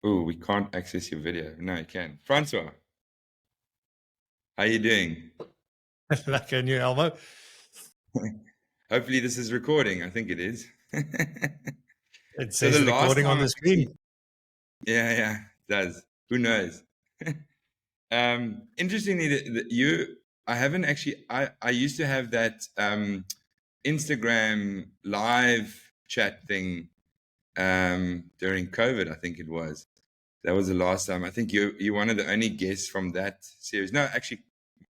Oh, we can't access your video. No, you can. Francois, how you doing? Like a new Elmo. Hopefully this is recording. I think it is. It So the says last recording on time I the actually, screen. yeah, it does. Who knows? Interestingly, I haven't actually, I used to have that Instagram live chat thing during COVID, I think it was. That was the last time. I think you're one of the only guests from that series. No, actually,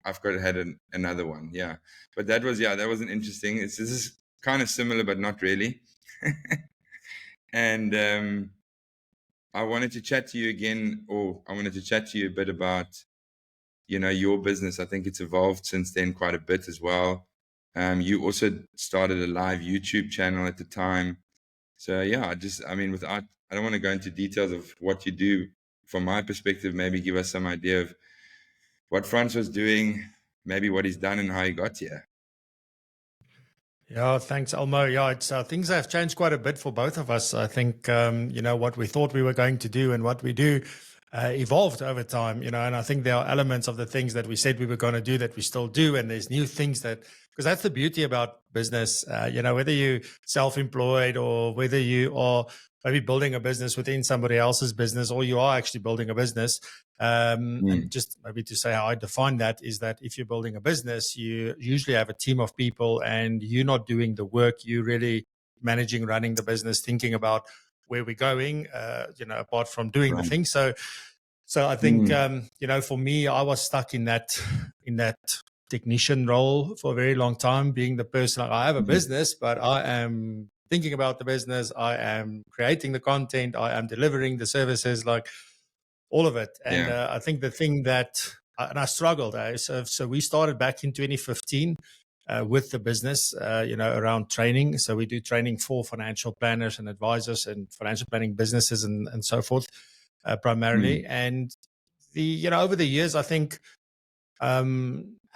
I've got had another one. Yeah, but that was an interesting. This is kind of similar, but not really. And I wanted to chat to you again, or I wanted to chat to you a bit about your business. I think it's evolved since then quite a bit as well. You also started a live YouTube channel at the time. So yeah, I don't want to go into details of what you do. From my perspective, maybe give us some idea of what Franz was doing, maybe what he's done and how he got here. Yeah, thanks, Elmo. Yeah, it's things have changed quite a bit for both of us. I think what we thought we were going to do and what we do evolved over time. And I think there are elements of the things that we said we were going to do that we still do, and there's new things because that's the beauty about business. Whether you're self-employed or whether you are maybe building a business within somebody else's business, or you are actually building a business. And just maybe to say how I define that is that if you're building a business, you usually have a team of people and you're not doing the work. You're really managing, running the business, thinking about where we're going, apart from doing the Right. thing. So I think, for me, I was stuck in that technician role for a very long time, being the person. I have a business, but I am thinking about the business. I am creating the content. I am delivering the services, like all of it. And Yeah. I think the thing and I struggled. So we started back in 2015 with the business, around training. So we do training for financial planners and advisors and financial planning businesses and so forth, primarily. And over the years, I think,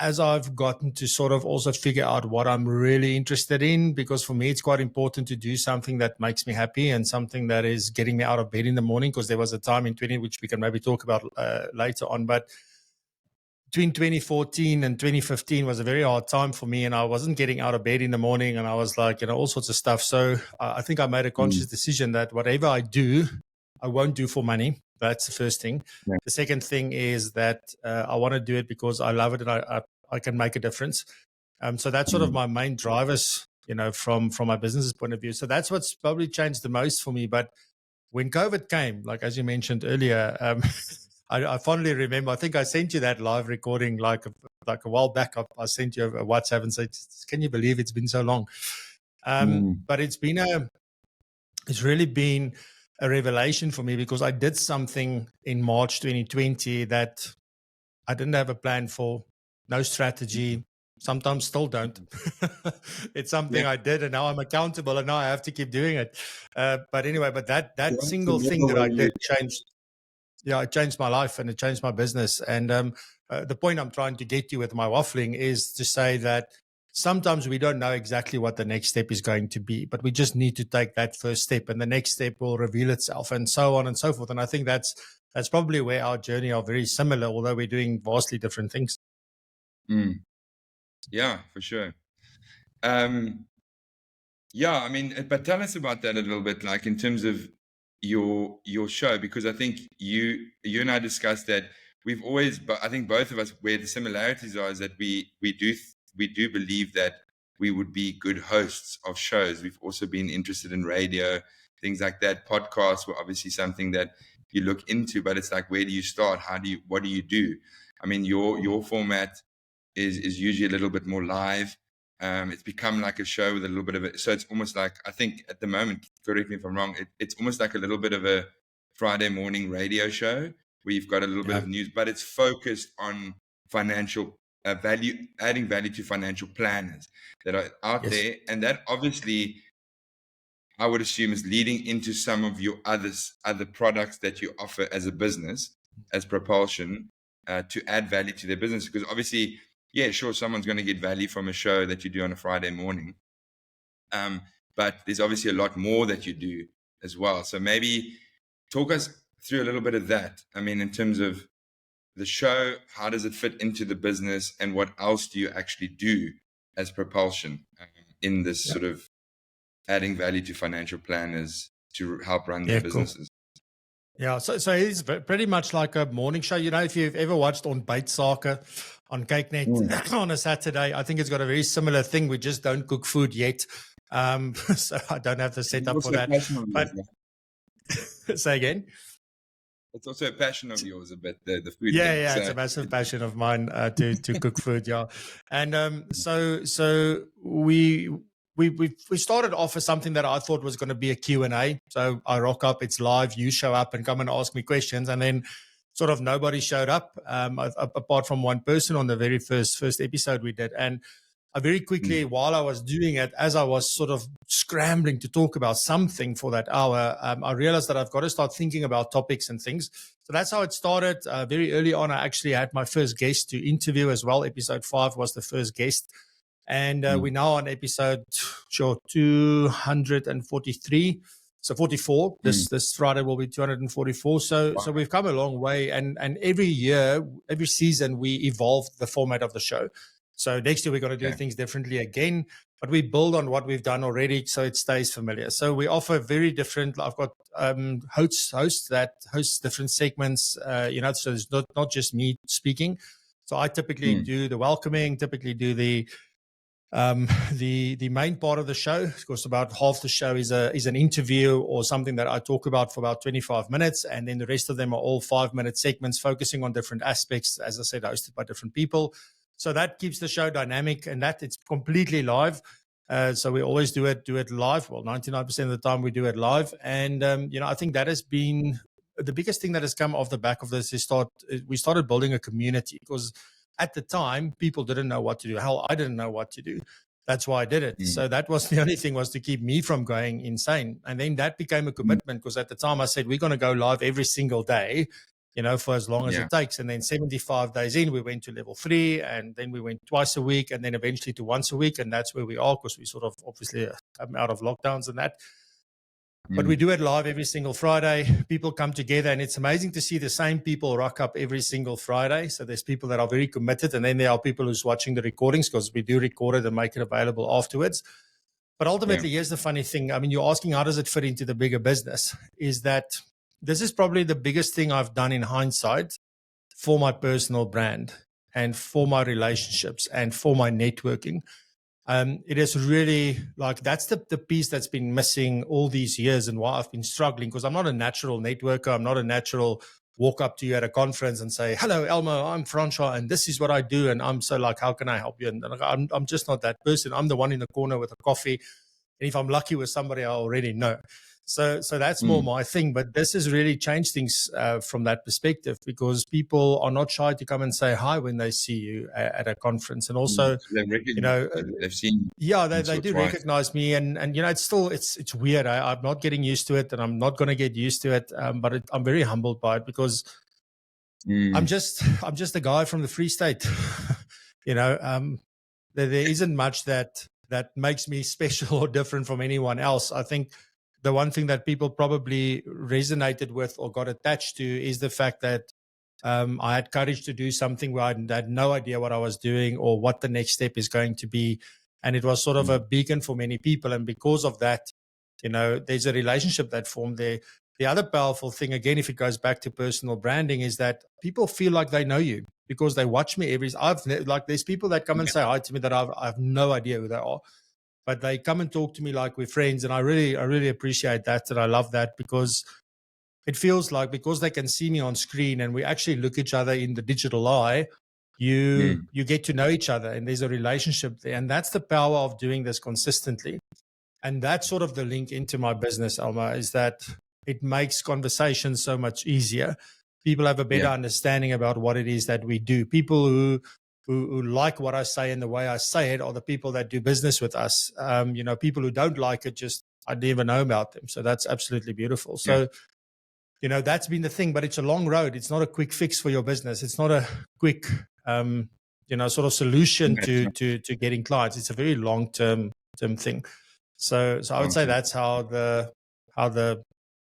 as I've gotten to sort of also figure out what I'm really interested in, because for me, it's quite important to do something that makes me happy and something that is getting me out of bed in the morning. Because there was a time in 20, which we can maybe talk about later on, but between 2014 and 2015 was a very hard time for me, and I wasn't getting out of bed in the morning, and I was like, all sorts of stuff. So I think I made a conscious decision that whatever I do, I won't do for money. That's the first thing. Yeah. The second thing is that I want to do it because I love it and I can make a difference. So that's sort of my main drivers, from my business's point of view. So that's what's probably changed the most for me. But when COVID came, like as you mentioned earlier, I fondly remember, I think I sent you that live recording like a while back. I sent you a WhatsApp and said, can you believe it's been so long? But it's really been a revelation for me, because I did something in March 2020 that I didn't have a plan for, no strategy, sometimes still don't. It's something I did, and now I'm accountable, and now I have to keep doing it. But anyway, that single thing that I did changed. Yeah, it changed my life and it changed my business. And the point I'm trying to get to with my waffling is to say that sometimes we don't know exactly what the next step is going to be, but we just need to take that first step, and the next step will reveal itself, and so on and so forth. And I think that's probably where our journey are very similar, although we're doing vastly different things. Yeah, for sure. Yeah, I mean, but tell us about that a little bit, like in terms of your show, because I think you and I discussed that we've always, but I think both of us, where the similarities are is that we do believe that we would be good hosts of shows. We've also been interested in radio, things like that. Podcasts were obviously something that you look into, but it's like, where do you start? What do you do? I mean, your format is usually a little bit more live. It's become like a show with a little bit of it. So it's almost like, I think at the moment, correct me if I'm wrong, it's almost like a little bit of a Friday morning radio show where you've got a little bit of news, but it's focused on financial value, adding value to financial planners that are out there. And that obviously, I would assume, is leading into some of your other products that you offer as a business, as propulsion, to add value to their business. Because obviously, yeah, sure, someone's going to get value from a show that you do on a Friday morning. But there's obviously a lot more that you do as well. So maybe talk us through a little bit of that. I mean, in terms of the show, how does it fit into the business, and what else do you actually do as propulsion in this Yeah. sort of adding value to financial planners to help run their Yeah, cool. businesses? Yeah, so it's pretty much like a morning show. You know, if you've ever watched On Bait Sake on CakeNet on a Saturday, I think it's got a very similar thing. We just don't cook food yet. So I don't have the It's setup for also a that. passion of yours. But say again. It's also a passion of yours, a bit, the food Yeah, thing. yeah, So it's a massive passion of mine to cook food. Yeah, and so we started off as something that I thought was going to be a Q&A. So I rock up, it's live, you show up and come and ask me questions, and then sort of nobody showed up apart from one person on the very first episode we did, and I very quickly, while I was doing it, as I was sort of scrambling to talk about something for that hour, I realized that I've got to start thinking about topics and things. So that's how it started. Very early on, I actually had my first guest to interview as well. Episode 5 was the first guest. And we're now on episode 243. So 44. This Friday will be 244. So we've come a long way. And every year, every season, we evolve the format of the show. So next year, we're going to do things differently again, but we build on what we've done already so it stays familiar. So we offer very different, I've got hosts that host different segments, so it's not just me speaking. So I typically do the welcoming, typically do the main part of the show. Of course, about half the show is an interview or something that I talk about for about 25 minutes. And then the rest of them are all 5-minute segments focusing on different aspects, as I said, hosted by different people. So that keeps the show dynamic, and that it's completely live. So we always do it live. Well, 99% of the time we do it live. And, I think that has been the biggest thing that has come off the back of this is we started building a community, because at the time people didn't know what to do. Hell, I didn't know what to do. That's why I did it. So that was the only thing, was to keep me from going insane. And then that became a commitment, because at the time I said, we're going to go live every single day, for as long as it takes. And then 75 days in, we went to level 3, and then we went twice a week, and then eventually to once a week. And that's where we are, because we sort of obviously come out of lockdowns and that. But we do it live every single Friday. People come together, and it's amazing to see the same people rock up every single Friday. So there's people that are very committed, and then there are people who's watching the recordings, because we do record it and make it available afterwards. But ultimately, here's the funny thing. I mean, you're asking, how does it fit into the bigger business? Is that this is probably the biggest thing I've done in hindsight for my personal brand and for my relationships and for my networking. It is really like, that's the piece that's been missing all these years, and why I've been struggling, because I'm not a natural networker. I'm not a natural walk up to you at a conference and say, hello, Elmo, I'm Francois, and this is what I do. And I'm so like, how can I help you? And I'm just not that person. I'm the one in the corner with a coffee. And if I'm lucky with somebody I already know. So that's more my thing. But this has really changed things from that perspective, because people are not shy to come and say hi when they see you at a conference. And also, they've seen. Yeah, they do recognize me, and it's still it's weird. I'm not getting used to it, and I'm not going to get used to it. But I'm very humbled by it, because I'm just a guy from the Free State. There isn't much that makes me special or different from anyone else. I think the one thing that people probably resonated with or got attached to is the fact that I had courage to do something where I had no idea what I was doing or what the next step is going to be. And it was sort of a beacon for many people. And because of that, there's a relationship that formed there. The other powerful thing, again, if it goes back to personal branding, is that people feel like they know you because they watch me there's people that come and say hi to me that I have no idea who they are, but they come and talk to me like we're friends. And I really appreciate that. And I love that, because it feels like, because they can see me on screen and we actually look each other in the digital eye, you get to know each other, and there's a relationship there. And that's the power of doing this consistently. And that's sort of the link into my business, Alma, is that it makes conversations so much easier. People have a better understanding about what it is that we do. People who like what I say and the way I say it are the people that do business with us. People who don't like it, just I never know about them. So that's absolutely beautiful. So, that's been the thing, but it's a long road. It's not a quick fix for your business. It's not a quick, sort of solution to getting clients. It's a very long-term thing. So I would say that's how the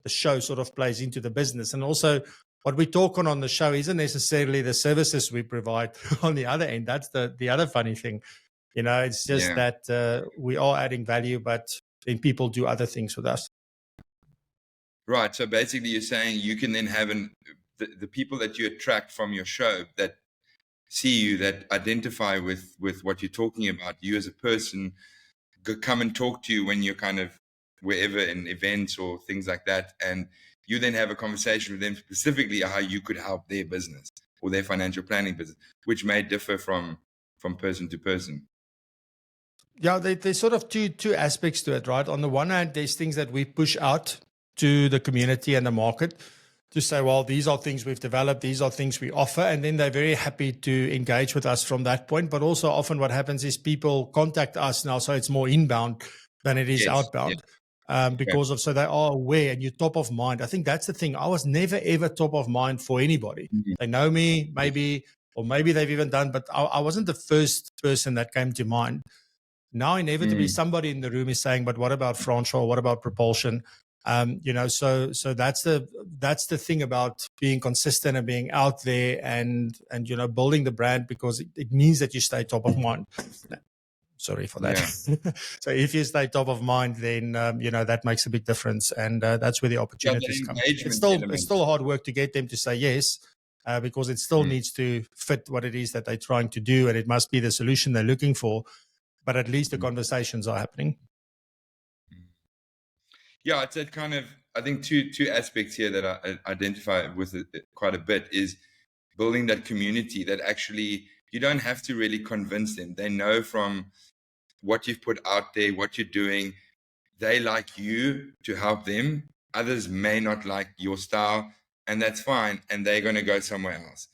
the show sort of plays into the business. And also what we talk on the show isn't necessarily the services we provide on the other end. That's the other funny thing. It's just that we are adding value, but then people do other things with us. Right. So basically you're saying you can then have the people that you attract from your show that see you, that identify with what you're talking about, you as a person, come and talk to you when you're kind of wherever in events or things like that. And you then have a conversation with them specifically how you could help their business or their financial planning business, which may differ from person to person. Yeah, there's sort of two aspects to it, right? On the one hand, there's things that we push out to the community and the market to say, well, these are things we've developed, these are things we offer, and then they're very happy to engage with us from that point. But also often what happens is people contact us now, so it's more inbound than it is outbound. Because of, so they are aware and you're top of mind. I think that's the thing. I was never ever top of mind for anybody. Mm-hmm. They know me, maybe, or maybe they've even done, but I wasn't the first person that came to mind. Now inevitably somebody in the room is saying, but what about Francois? What about propulsion? So that's the thing about being consistent and being out there and building the brand, because it means that you stay top of mind. Sorry for that. Yeah. So if you stay top of mind, then that makes a big difference, and that's where the opportunities come. It's still hard work to get them to say yes, because it still needs to fit what it is that they're trying to do, and it must be the solution they're looking for. But at least the conversations are happening. Yeah, it's that kind of, I think two aspects here that I identify with quite a bit is building that community that actually you don't have to really convince them. They know from what you've put out there, what you're doing. They like you to help them. Others may not like your style, and that's fine. And they're going to go somewhere else,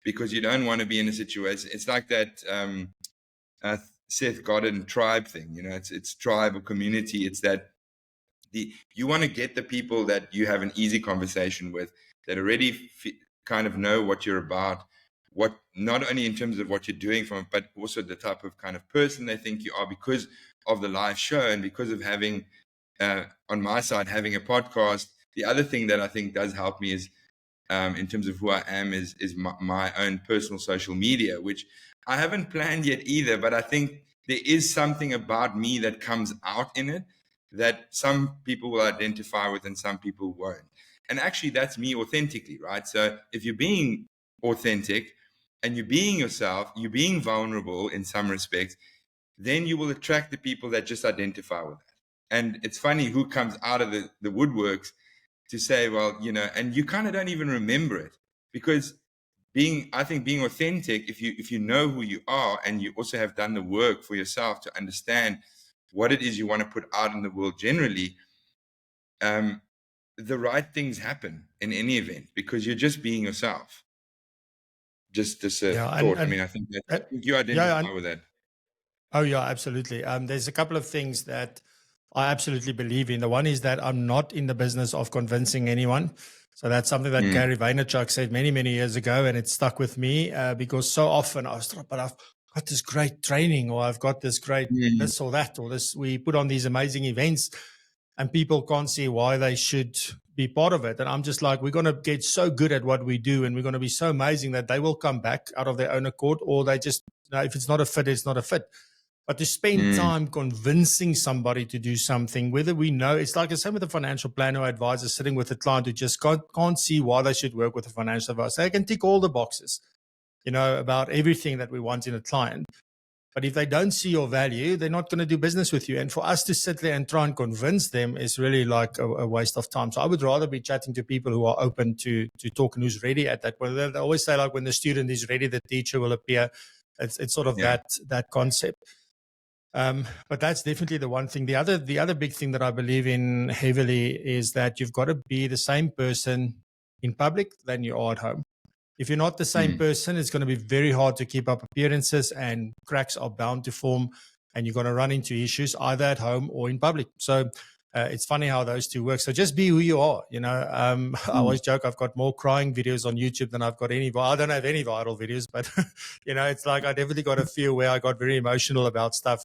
because you don't want to be in a situation. It's like that Seth Godin tribe thing. It's tribe or community. It's that you want to get the people that you have an easy conversation with, that already kind of know what you're about, what, not only in terms of what you're doing but also the type of kind of person they think you are, because of the live show and because of having, on my side, having a podcast. The other thing that I think does help me is, in terms of who I am, is my own personal social media, which I haven't planned yet either, but I think there is something about me that comes out in it that some people will identify with and some people won't. And actually that's me authentically, right? So if you're being authentic and you're being yourself, you're being vulnerable in some respects, then you will attract the people that just identify with that. And it's funny who comes out of the woodworks to say, well, and you kind of don't even remember it, because I think being authentic, if you know who you are and you also have done the work for yourself to understand what it is you want to put out in the world generally, the right things happen in any event because you're just being yourself. Just a thought. I think you identify with that. Oh yeah, absolutely. There's a couple of things that I absolutely believe in. The one is that I'm not in the business of convincing anyone. So that's something that Gary Vaynerchuk said many, many years ago, and it stuck with me because so often I was, but I've got this great training, or I've got this great this or that, or this. We put on these amazing events, and people can't see why they should be part of it. And I'm just like, we're going to get so good at what we do, and we're going to be so amazing that they will come back out of their own accord, or they just, if it's not a fit, it's not a fit. But to spend time convincing somebody to do something, whether we know, it's like the same with a financial planner or advisor sitting with a client who just can't see why they should work with a financial advisor. They can tick all the boxes, about everything that we want in a client. But if they don't see your value, they're not going to do business with you. And for us to sit there and try and convince them is really like a waste of time. So I would rather be chatting to people who are open to talk and who's ready at that point. They always say, like, when the student is ready, the teacher will appear. It's sort of that concept. But that's definitely the one thing. The other big thing that I believe in heavily is that you've got to be the same person in public than you are at home. If you're not the same person, it's going to be very hard to keep up appearances, and cracks are bound to form, and you're going to run into issues either at home or in public. So it's funny how those two work. So just be who you are. I always joke I've got more crying videos on YouTube than I've got any. I don't have any viral videos, but it's like I definitely got a few where I got very emotional about stuff.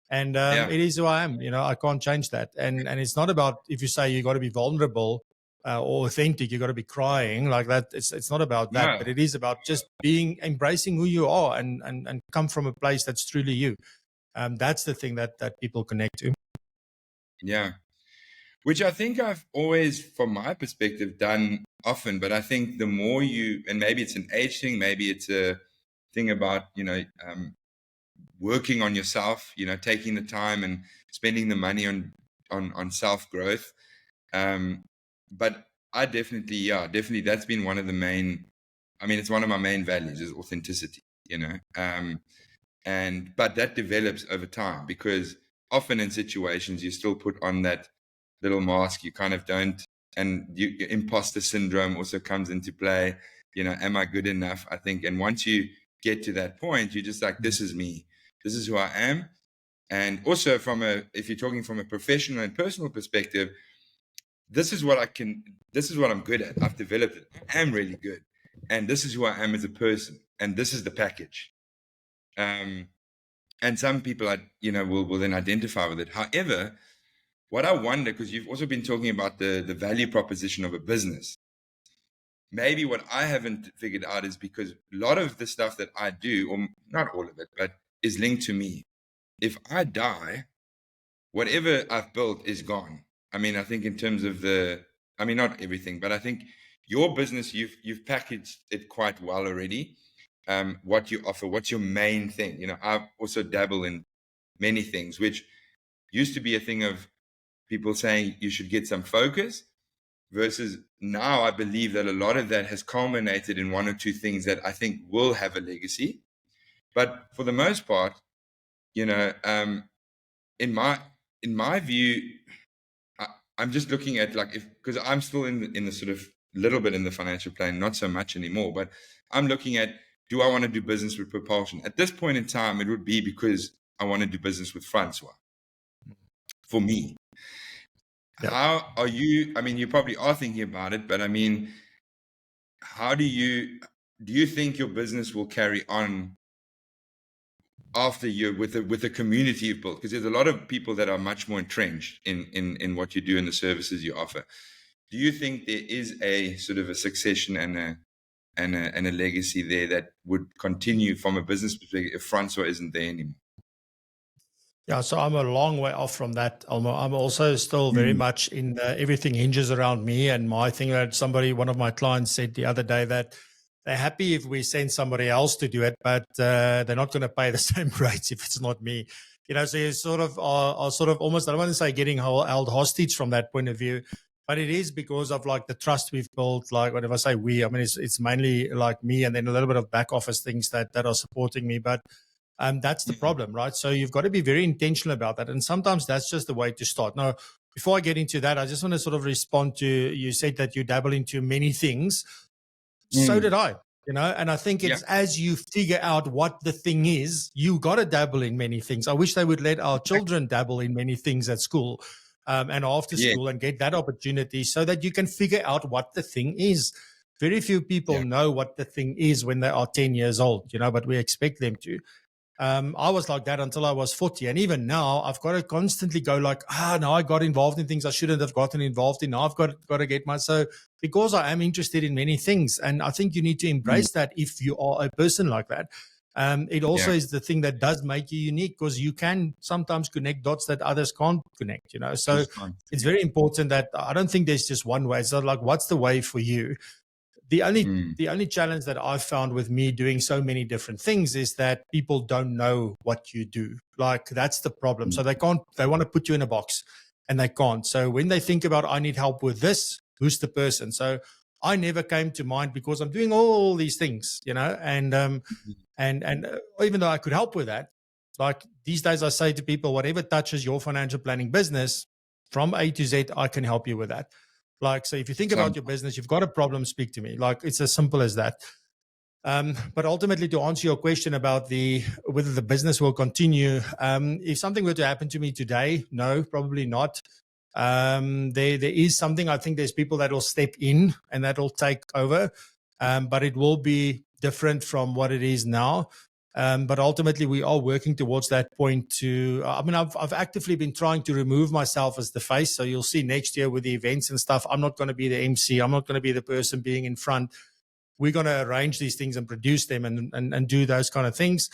And it is who I am. I can't change that. And it's not about, if you say you got to be vulnerable, or authentic. You got to be crying like that. It's not about that, No. but it is about just embracing who you are and come from a place that's truly you. That's the thing that people connect to. Yeah. Which I think I've always, from my perspective, done often. But I think the more you, and maybe it's an age thing, maybe it's a thing about, working on yourself, taking the time and spending the money on self growth. But I definitely, that's been one of the main, it's one of my main values is authenticity, but that develops over time, because often in situations you still put on that little mask. You kind of don't, and your imposter syndrome also comes into play. Am I good enough? I think, and once you get to that point, you're just like, this is me, this is who I am. And also if you're talking from a professional and personal perspective, this is what I'm good at. I've developed it. I am really good, and this is who I am as a person, and this is the package. And some people will then identify with it. However, what I wonder, because you've also been talking about the value proposition of a business, maybe what I haven't figured out is because a lot of the stuff that I do, or not all of it, but is linked to me. If I die, whatever I've built is gone. I think in terms of not everything, but I think your business, you've packaged it quite well already. What you offer, what's your main thing? I also dabble in many things, which used to be a thing of people saying you should get some focus, versus now I believe that a lot of that has culminated in one or two things that I think will have a legacy. But for the most part, in my view, I'm just looking at because I'm still in the sort of little bit in the financial plan, not so much anymore, but I'm looking at, do I want to do business with Propulsion? At this point in time, it would be because I want to do business with Francois. For me, How are you? You probably are thinking about it, but how do you think your business will carry on after you with the community you've built? Because there's a lot of people that are much more entrenched in what you do and the services you offer. Do you think there is a sort of a succession and a legacy there that would continue from a business perspective if Francois isn't there anymore? Yeah, so I'm a long way off from that. I'm also still very much in everything hinges around me and my thing. That one of my clients said the other day that they're happy if we send somebody else to do it, but they're not going to pay the same rates if it's not me. So you sort of are sort of almost, I don't want to say getting held hostage from that point of view, but it is because of the trust we've built. Whenever I say we, it's mainly me and then a little bit of back office things that are supporting me. But that's the problem, right? So you've got to be very intentional about that. And sometimes that's just the way to start. Now, before I get into that, I just want to sort of respond to, you said that you dabble into many things. So did I, and I think it's as you figure out what the thing is, you got to dabble in many things. I wish they would let our children dabble in many things at school and after school and get that opportunity so that you can figure out what the thing is. Very few people know what the thing is when they are 10 years old, but we expect them to. I was like that until I was 40. And even now, I've got to constantly go now I got involved in things I shouldn't have gotten involved in. Now I've got to get because I am interested in many things. And I think you need to embrace that if you are a person like that. It also is the thing that does make you unique, because you can sometimes connect dots that others can't connect, So it's very important that I don't think there's just one way. It's not what's the way for you? The only challenge that I've found with me doing so many different things is that people don't know what you do. That's the problem. So they want to put you in a box and they can't. So when they think about, I need help with this, who's the person? So I never came to mind because I'm doing all these things, and even though I could help with that, these days I say to people, whatever touches your financial planning business from A to Z, I can help you with that. So if you think about your business, you've got a problem, speak to me. It's as simple as that. But ultimately, to answer your question about whether the business will continue, if something were to happen to me today, no, probably not. There is something, I think there's people that will step in and that will take over, but it will be different from what it is now. But ultimately, we are working towards that point. I've actively been trying to remove myself as the face. So you'll see next year with the events and stuff, I'm not going to be the MC. I'm not going to be the person being in front. We're going to arrange these things and produce them and do those kind of things.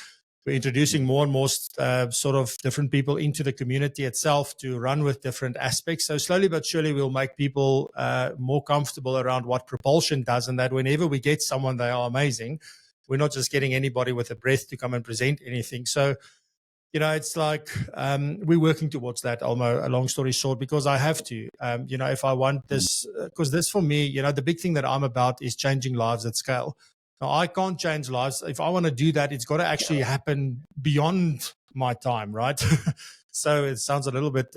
We're introducing more and more sort of different people into the community itself to run with different aspects. So slowly but surely, we'll make people more comfortable around what propulsion does, and that whenever we get someone, they are amazing. We're not just getting anybody with a breath to come and present anything. So, it's like we're working towards that, Almo, a long story short, because I have to. If I want this, because this for me, the big thing that I'm about is changing lives at scale. Now, I can't change lives. If I want to do that, it's got to actually happen beyond my time, right? So it sounds a little bit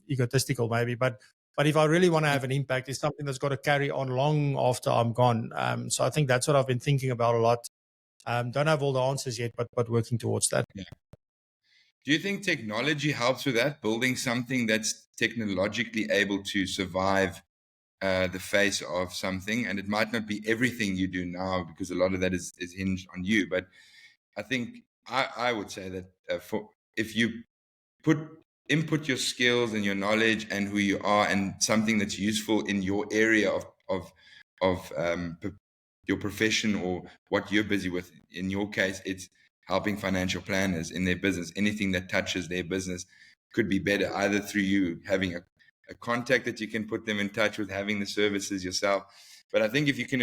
egotistical maybe, but if I really want to have an impact, it's something that's got to carry on long after I'm gone. So I think that's what I've been thinking about a lot. Don't have all the answers yet, but working towards that. Yeah. Do you think technology helps with that, building something that's technologically able to survive the face of something? And it might not be everything you do now, because a lot of that is hinged on you. But I think I would say that if you input your skills and your knowledge and who you are, and something that's useful in your area of your profession or what you're busy with. In your case, it's helping financial planners in their business. Anything that touches their business could be better, either through you having a contact that you can put them in touch with, having the services yourself. But I think if you can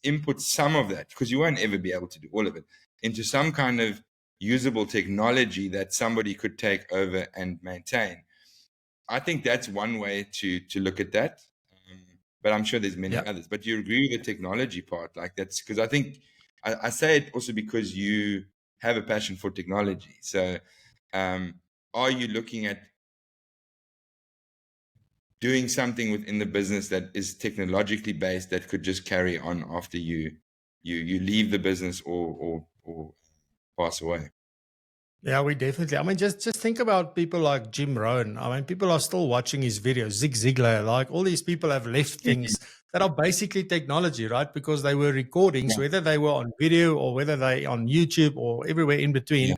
input some of that, because you won't ever be able to do all of it, into some kind of usable technology that somebody could take over and maintain, I think that's one way to look at that. But I'm sure there's many others. But you agree with the technology part, like that's because I think I say it also because you have a passion for technology. So are you looking at doing something within the business that is technologically based that could just carry on after you leave the business or pass away? Yeah, we definitely. I mean, just think about people like Jim Rohn. I mean, people are still watching his videos. Zig Ziglar, like all these people have left things that are basically technology, right? Because they were recordings, whether they were on video or whether they on YouTube or everywhere in between.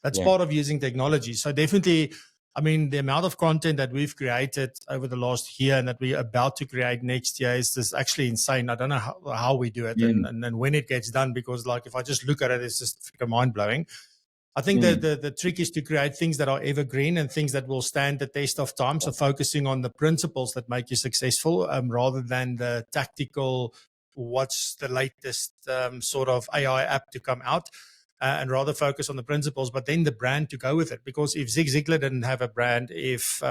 That's part of using technology. So definitely, I mean, the amount of content that we've created over the last year and that we're about to create next year is just actually insane. I don't know how we do it and when it gets done, because like if I just look at it, it's just mind blowing. I think the trick is to create things that are evergreen and things that will stand the test of time. So focusing on the principles that make you successful rather than the tactical, what's the latest sort of AI app to come out, and rather focus on the principles, but then the brand to go with it. Because if Zig Ziglar didn't have a brand, if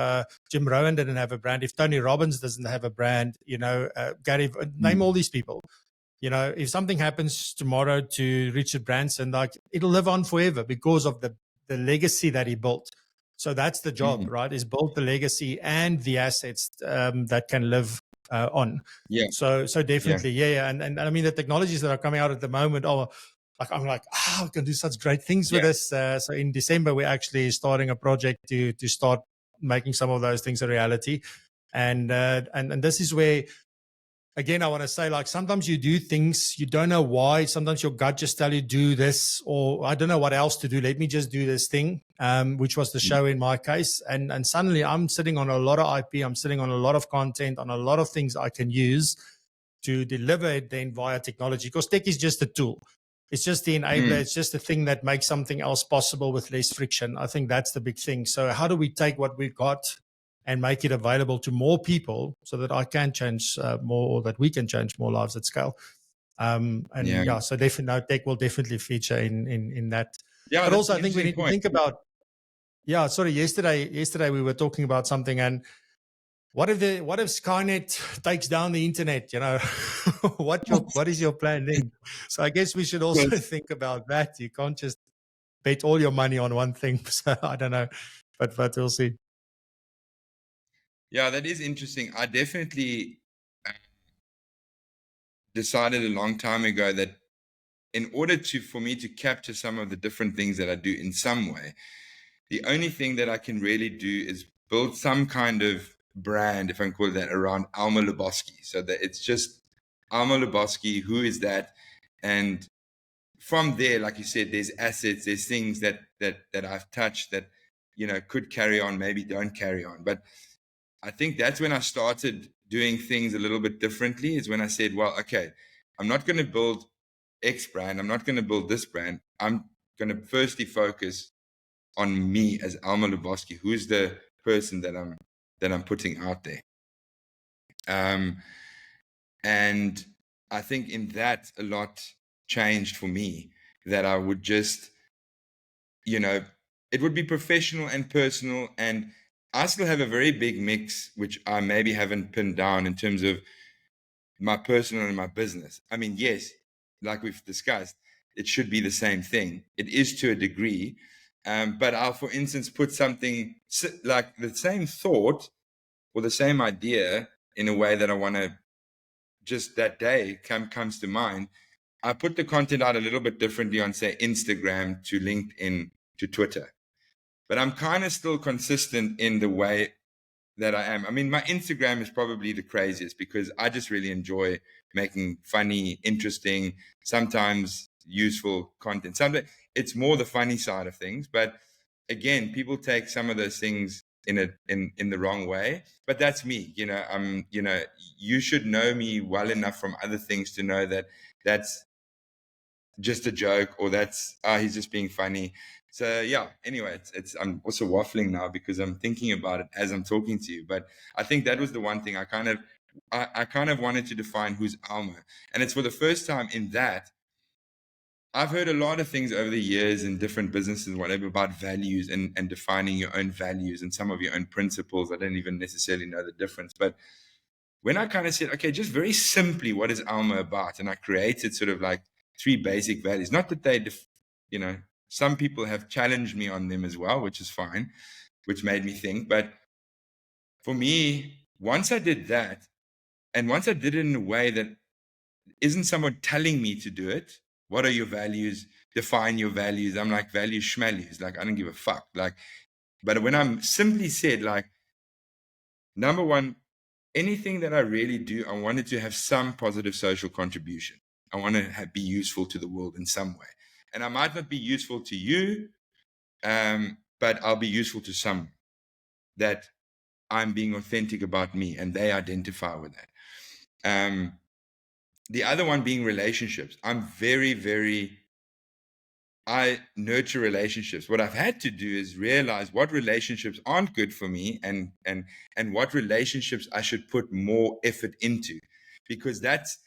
Jim Rohn didn't have a brand, if Tony Robbins doesn't have a brand, Gary, name all these people. If something happens tomorrow to Richard Branson, like it'll live on forever because of the legacy that he built. So that's the job, right? Is build the legacy and the assets that can live on. Yeah. So definitely, yeah. And I mean, the technologies that are coming out at the moment are like, I'm like, we can do such great things with this. So in December, we're actually starting a project to start making some of those things a reality. And this is where, again, I want to say, like, sometimes you do things, you don't know why. Sometimes your gut just tell you do this, or I don't know what else to do. Let me just do this thing, which was the show in my case. And suddenly I'm sitting on a lot of IP. I'm sitting on a lot of content, on a lot of things I can use to deliver it then via technology, because tech is just a tool. It's just the enabler. It's just the thing that makes something else possible with less friction. I think that's the big thing. So how do we take what we've got and make it available to more people so that I can change more, or that we can change more lives at scale? So definitely, tech will definitely feature in that. Yeah, but also I think we need to think about. Yeah, sorry. Yesterday we were talking about something, and what if Skynet takes down the internet? What is your plan then? So I guess we should also think about that. You can't just bet all your money on one thing. So I don't know, but we'll see. Yeah, that is interesting. I definitely decided a long time ago that in order for me to capture some of the different things that I do in some way, the only thing that I can really do is build some kind of brand, if I can call it that, around Alma Luboski. So that it's just Alma Luboski, who is that? And from there, like you said, there's assets, there's things that I've touched that, could carry on, maybe don't carry on. But I think that's when I started doing things a little bit differently, is when I said, well, okay, I'm not going to build X brand. I'm not going to build this brand. I'm going to firstly focus on me as Alma Luboski, who's the person that I'm putting out there. And I think in that a lot changed for me, that I would just, it would be professional and personal. And I still have a very big mix, which I maybe haven't pinned down in terms of my personal and my business. I mean, yes, like we've discussed, it should be the same thing. It is to a degree. But I'll, for instance, put something like the same thought or the same idea in a way that I want to, just that day comes to mind. I put the content out a little bit differently on, say, Instagram to LinkedIn to Twitter. But I'm kind of still consistent in the way that I am. I mean, my Instagram is probably the craziest because I just really enjoy making funny, interesting, sometimes useful content. Sometimes it's more the funny side of things. But again, people take some of those things in the wrong way. But that's me. You should know me well enough from other things to know that that's just a joke, or that's he's just being funny. So yeah, anyway, I'm also waffling now because I'm thinking about it as I'm talking to you. But I think that was the one thing I kind of wanted to define who's Alma. And it's for the first time in that I've heard a lot of things over the years in different businesses, whatever, about values and defining your own values and some of your own principles. I don't even necessarily know the difference. But when I kind of said, okay, just very simply, what is Alma about? And I created sort of like 3 basic values. Not that they, some people have challenged me on them as well, which is fine, which made me think. But for me, once I did that, and once I did it in a way that isn't someone telling me to do it, what are your values? Define your values. I'm like, values schmalues. Like, I don't give a fuck. Like, but when I'm simply said, like, number one, anything that I really do, I wanted to have some positive social contribution. I want to be useful to the world in some way. And I might not be useful to you, but I'll be useful to some, that I'm being authentic about me and they identify with that. The other one being relationships. I'm I nurture relationships. What I've had to do is realize what relationships aren't good for me and what relationships I should put more effort into, because that's,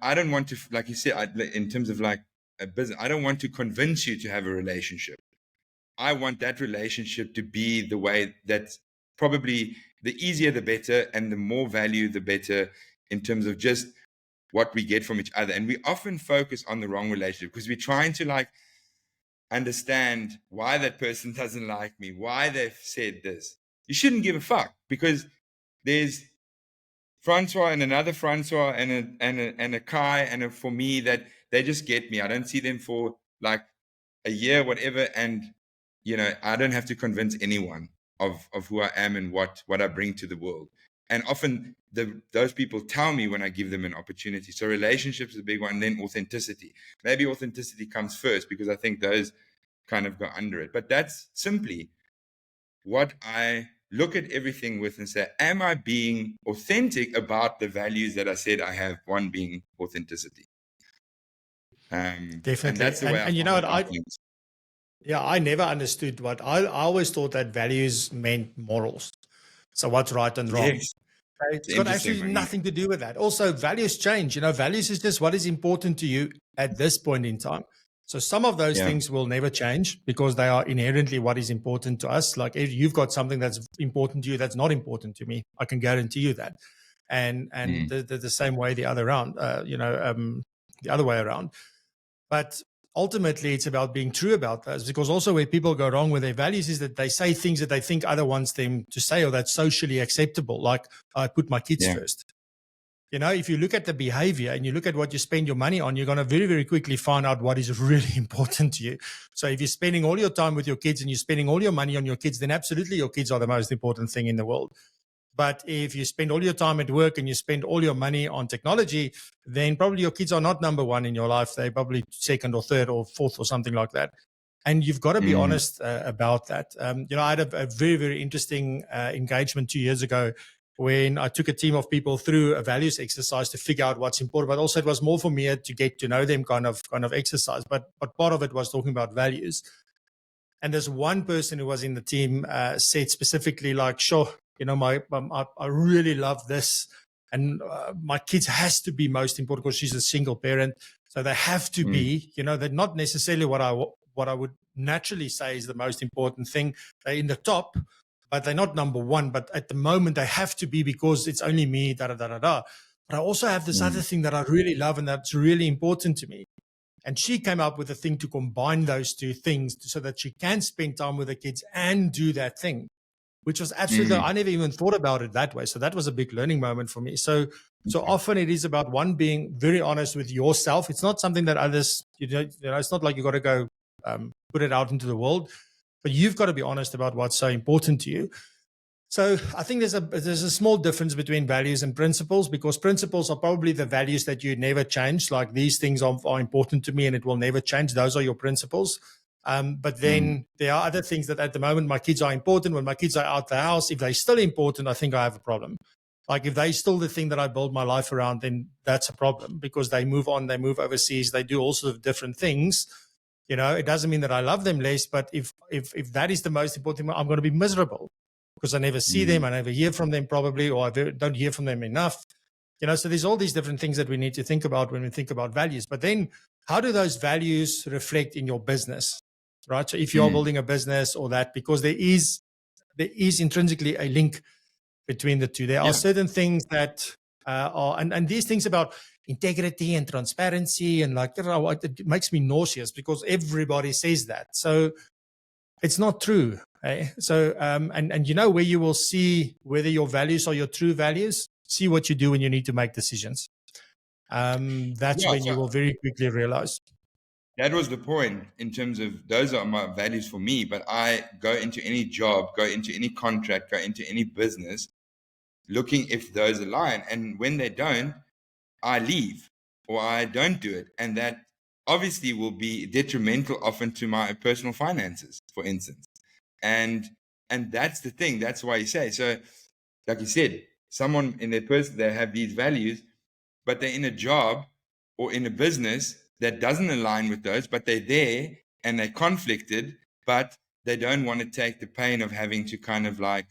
I don't want to, like you said, in terms of like a business, I don't want to convince you to have a relationship. I want that relationship to be the way that's probably the easier, the better, and the more value, the better, in terms of just what we get from each other. And we often focus on the wrong relationship because we're trying to like understand why that person doesn't like me, why they've said this. You shouldn't give a fuck, because there's Francois and another Francois and a Kai and for me, that they just get me. I don't see them for like a year, whatever, and I don't have to convince anyone of who I am and what I bring to the world. And often those people tell me when I give them an opportunity. So relationships is a big one. Then authenticity. Maybe authenticity comes first, because I think those kind of go under it. But that's simply what I look at everything with and say, am I being authentic about the values that I said I have? One being authenticity. Definitely. And that's the way and you know what, I never understood I always thought that values meant morals. So what's right and wrong. Yes. It's got absolutely nothing to do with that. Also, values change. Values is just what is important to you at this point in time. So some of those things will never change because they are inherently what is important to us. Like if you've got something that's important to you that's not important to me, I can guarantee you that. And the same way the other round, the other way around. But ultimately, it's about being true about those, because also where people go wrong with their values is that they say things that they think other wants them to say, or that's socially acceptable. Like, I put my kids first. If you look at the behavior and you look at what you spend your money on, you're going to very, very quickly find out what is really important to you. So if you're spending all your time with your kids and you're spending all your money on your kids, then absolutely your kids are the most important thing in the world. But if you spend all your time at work and you spend all your money on technology, then probably your kids are not number one in your life. They're probably second or third or fourth or something like that. And you've got to be honest about that. I had a very, very interesting engagement 2 years ago when I took a team of people through a values exercise to figure out what's important. But also it was more for me to get to know them kind of exercise. But part of it was talking about values. And there's one person who was in the team said specifically, like, sure, I really love this. And my kids has to be most important because she's a single parent. So they have to be, they're not necessarily what I would naturally say is the most important thing. They're in the top, but they're not number one. But at the moment, they have to be because it's only me, da da da da da. But I also have this other thing that I really love and that's really important to me. And she came up with a thing to combine those two things so that she can spend time with the kids and do that thing, which was absolutely, I never even thought about it that way. So that was a big learning moment for me. So often it is about one, being very honest with yourself. It's not something that others, it's not like you got to go put it out into the world, but you've got to be honest about what's so important to you. So I think there's a small difference between values and principles, because principles are probably the values that you never change. Like, these things are important to me and it will never change. Those are your principles. But then there are other things that at the moment my kids are important. When my kids are out the house, if they're still important, I think I have a problem. Like, if they still the thing that I build my life around, then that's a problem, because they move on, they move overseas, they do all sorts of different things. It doesn't mean that I love them less, but if that is the most important thing, I'm going to be miserable, because I never see them, I never hear from them probably, or I don't hear from them enough. So there's all these different things that we need to think about when we think about values. But then how do those values reflect in your business, right? So if you're building a business or that, because there is intrinsically a link between the two. There are certain things that are, and these things about integrity and transparency, and like, it makes me nauseous because everybody says that. So it's not true. So, and where you will see whether your values are your true values, see what you do when you need to make decisions. That's when you will very quickly realize. That was the point, in terms of those are my values for me. But I go into any job, go into any contract, go into any business looking if those align. And when they don't, I leave or I don't do it. And that obviously will be detrimental often to my personal finances, for instance. And that's the thing. That's why you say, so like you said, someone in their person, they have these values, but they're in a job or in a business that doesn't align with those, but they're there and they're conflicted, but they don't want to take the pain of having to kind of like,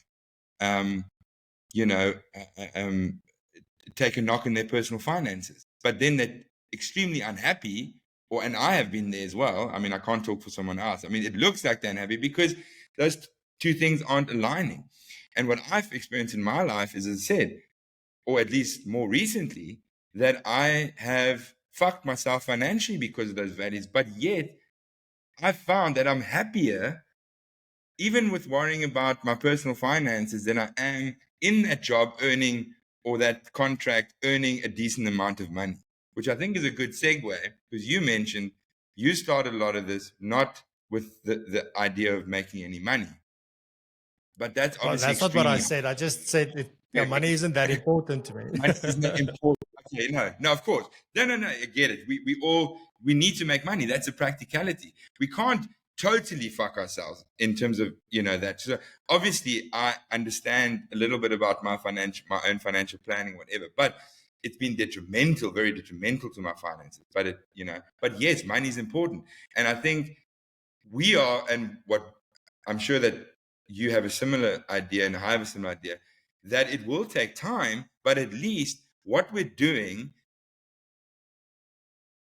take a knock on their personal finances. But then they're extremely unhappy, and I have been there as well. I mean, I can't talk for someone else. I mean, it looks like they're unhappy because those two things aren't aligning. And what I've experienced in my life is, as I said, or at least more recently, that I have fucked myself financially because of those values. But yet I found that I'm happier, even with worrying about my personal finances, than I am in that job earning, or that contract earning, a decent amount of money, which I think is a good segue, because you mentioned you started a lot of this not with the idea of making any money. But that's obviously that's not what I said. I just said money isn't that important to me. Money isn't important. Okay, no, of course. No, I get it. We need to make money. That's a practicality. We can't totally fuck ourselves in terms of, that. So obviously I understand a little bit about my own financial planning, whatever, but it's been detrimental, very detrimental to my finances. But but yes, money is important. And I think we are, and what I'm sure that you have a similar idea and I have a similar idea, that it will take time, but at least what we're doing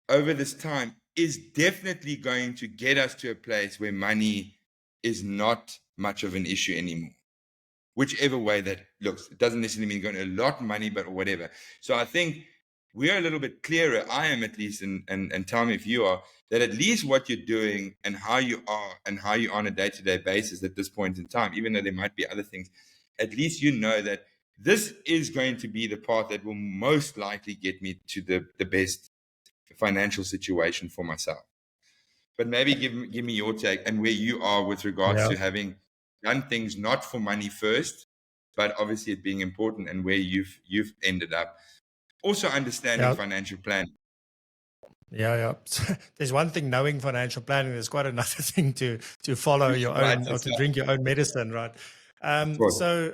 over this time is definitely going to get us to a place where money is not much of an issue anymore, whichever way that looks. It doesn't necessarily mean going to a lot of money, but whatever. So I think we're a little bit clearer, I am at least, and tell me if you are, that at least what you're doing and how you are and how you're on a day-to-day basis at this point in time, even though there might be other things, at least you know that this is going to be the path that will most likely get me to the best financial situation for myself. But maybe give me your take and where you are with regards to having done things not for money first, but obviously it being important and where you've ended up. Also understanding Yeah. financial planning. Yeah. There's one thing knowing financial planning. There's quite another thing to follow your Right, own or to drink your own medicine, right? So,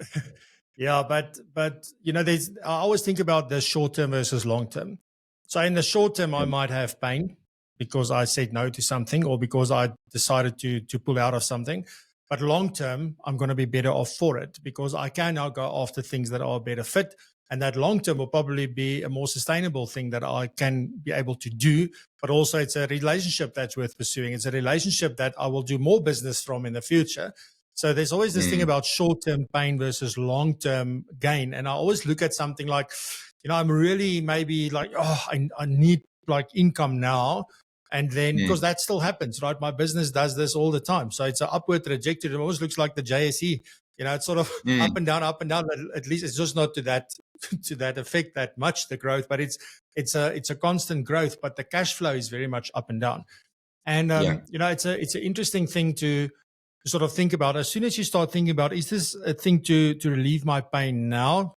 yeah, but I always think about the short term versus long term. So in the short term, I might have pain because I said no to something or because I decided to pull out of something. But long term, I'm going to be better off for it because I can now go after things that are a better fit. And that long term will probably be a more sustainable thing that I can be able to do. But also, it's a relationship that's worth pursuing. It's a relationship that I will do more business from in the future. So there's always this thing about short-term pain versus long-term gain. And I always look at something like, I'm really maybe like, I need like income now. And then, because that still happens, right? My business does this all the time. So it's an upward trajectory. It always looks like the JSE. It's sort of up and down. But at least it's just not to that effect that much, the growth, but it's a constant growth, but the cash flow is very much up and down. And, it's an interesting thing to sort of think about. As soon as you start thinking about, is this a thing to relieve my pain now?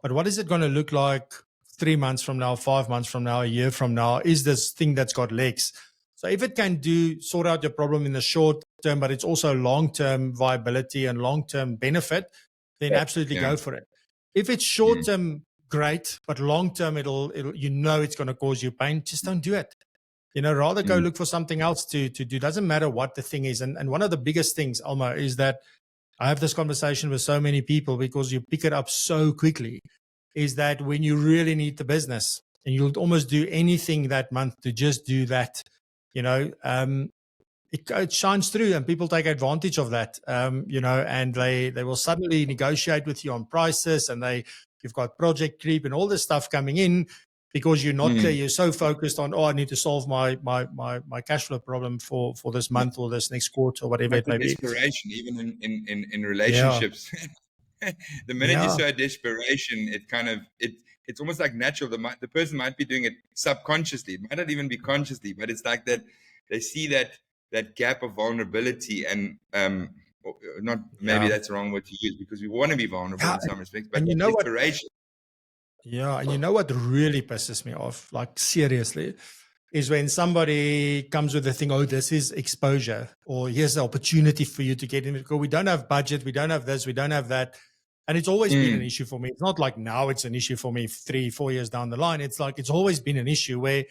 But what is it going to look like 3 months from now, 5 months from now, a year from now? Is this thing that's got legs? So if it can sort out your problem in the short term, but it's also long-term viability and long-term benefit, then absolutely go for it. If it's short-term, great, but long-term, it'll it's going to cause you pain, just don't do it. Rather go look for something else to do. Doesn't matter what the thing is. And one of the biggest things, Alma, is that I have this conversation with so many people because you pick it up so quickly, is that when you really need the business and you'll almost do anything that month to just do that, it shines through and people take advantage of that, and they will suddenly negotiate with you on prices and you've got project creep and all this stuff coming in because you're not clear. You're so focused on, I need to solve my cash flow problem for this month or this next quarter or whatever it may be. Desperation, even in relationships. Yeah. The minute you show desperation, it's almost like natural. The person might be doing it subconsciously. It might not even be consciously, but it's like that they see that gap of vulnerability and not maybe that's the wrong word to use because we want to be vulnerable in some respects, but desperation. And you know what really pisses me off, like seriously, is when somebody comes with the thing, this is exposure, or here's the opportunity for you to get in. Because we don't have budget, we don't have this, we don't have that. And it's always been an issue for me. It's not like now it's an issue for me 3-4 years down the line. It's like it's always been an issue where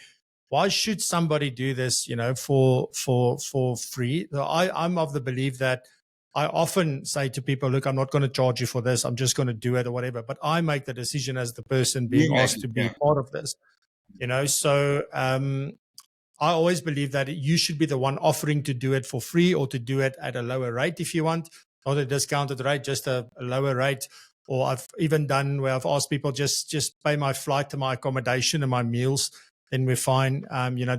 why should somebody do this, for free? I'm of the belief that I often say to people, look, I'm not going to charge you for this. I'm just going to do it or whatever. But I make the decision as the person being asked to be part of this, So I always believe that you should be the one offering to do it for free or to do it at a lower rate if you want, not a discounted rate, just a lower rate. Or I've even done where I've asked people just pay my flight and my accommodation and my meals, then we're fine.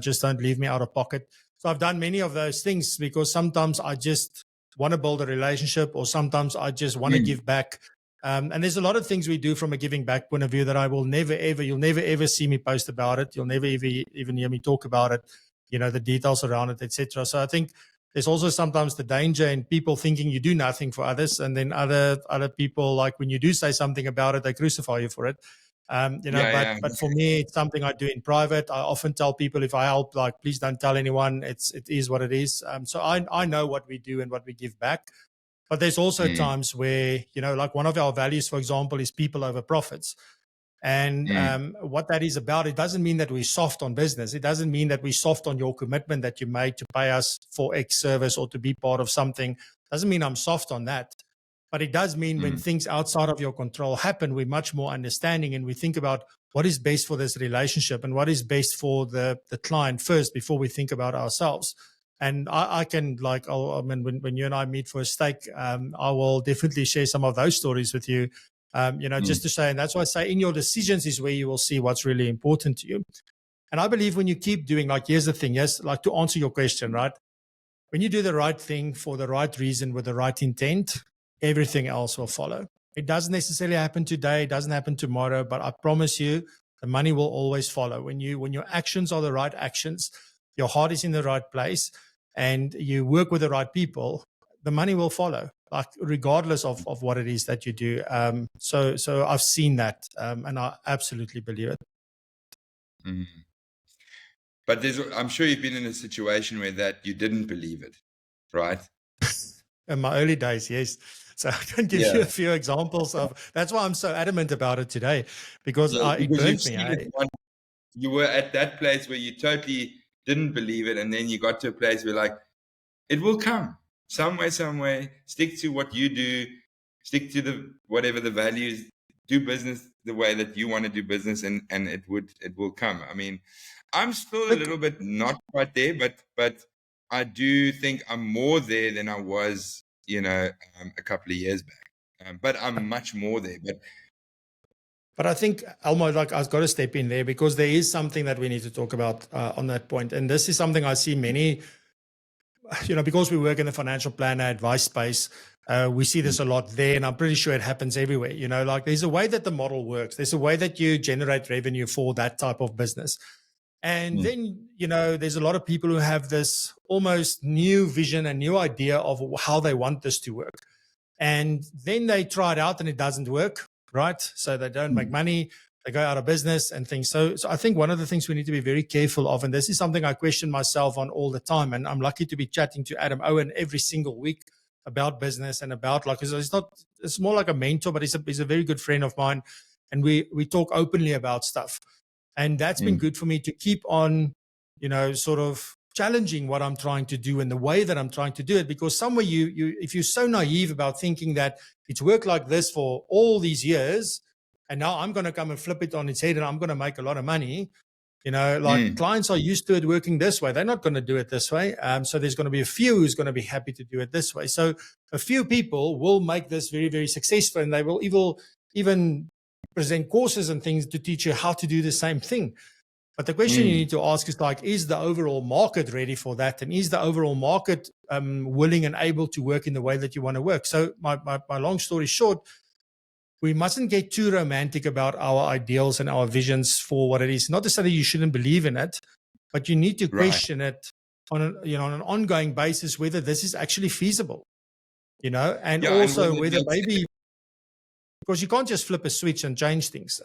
Just don't leave me out of pocket. So I've done many of those things because sometimes I just want to build a relationship, or sometimes I just want to give back. And there's a lot of things we do from a giving back point of view that I will you'll never ever see me post about it. You'll never even hear me talk about it, the details around it, etc. So I think there's also sometimes the danger in people thinking you do nothing for others, and then other people, like when you do say something about it, they crucify you for it. But for me, it's something I do in private. I often tell people if I help, like, please don't tell anyone. It is what it is. So I know what we do and what we give back. But there's also times where, like one of our values, for example, is people over profits. And what that is about, it doesn't mean that we're soft on business. It doesn't mean that we're soft on your commitment that you made to pay us for X service or to be part of something. It doesn't mean I'm soft on that. But it does mean when things outside of your control happen, we're much more understanding and we think about what is best for this relationship and what is best for the client first before we think about ourselves. And I can, when you and I meet for a steak, I will definitely share some of those stories with you, just to say, and that's why I say in your decisions is where you will see what's really important to you. And I believe when you keep doing, here's the thing, like to answer your question, right? When you do the right thing for the right reason with the right intent, everything else will follow. It doesn't necessarily happen today. It doesn't happen tomorrow, but I promise you the money will always follow. When your actions are the right actions, your heart is in the right place, and you work with the right people, the money will follow. like regardless of what it is that you do. So I've seen that, and I absolutely believe it. Mm. But I'm sure you've been in a situation where that you didn't believe it, right? In my early days, yes. So I can give you a few examples of. That's why I'm so adamant about it today, because it Because you've burnt me. seen it you were at that place where you totally didn't believe it, and then you got to a place where like it will come some way. Stick to what you do, stick to the whatever the values, do business the way that you want to do business, and it will come. I mean, I'm still a Look, little bit not quite there, but I do think I'm more there than I was, a couple of years back. But I'm much more there. But I think, Elmo, like I've got to step in there, because there is something that we need to talk about on that point. And this is something I see many, because we work in the financial planner advice space, we see this a lot there, and I'm pretty sure it happens everywhere. Like there's a way that the model works. There's a way that you generate revenue for that type of business. And then, there's a lot of people who have this almost new vision and new idea of how they want this to work. And then they try it out and it doesn't work, right? So they don't make money, they go out of business and things. So I think one of the things we need to be very careful of, and this is something I question myself on all the time, and I'm lucky to be chatting to Adam Owen every single week about business and about it's more like a mentor, but he's a very good friend of mine. And we talk openly about stuff. And that's been good for me to keep on, sort of challenging what I'm trying to do and the way that I'm trying to do it. Because somewhere if you're so naive about thinking that it's worked like this for all these years, and now I'm going to come and flip it on its head and I'm going to make a lot of money, clients are used to it working this way. They're not going to do it this way. So there's going to be a few who's going to be happy to do it this way. So a few people will make this very, very successful, and they will even present courses and things to teach you how to do the same thing. But the question you need to ask is is the overall market ready for that? And is the overall market willing and able to work in the way that you want to work? So my long story short, we mustn't get too romantic about our ideals and our visions for what it is. Not to say that you shouldn't believe in it, but you need to question it on an ongoing basis, whether this is actually feasible, and also and whether maybe, because you can't just flip a switch and change things.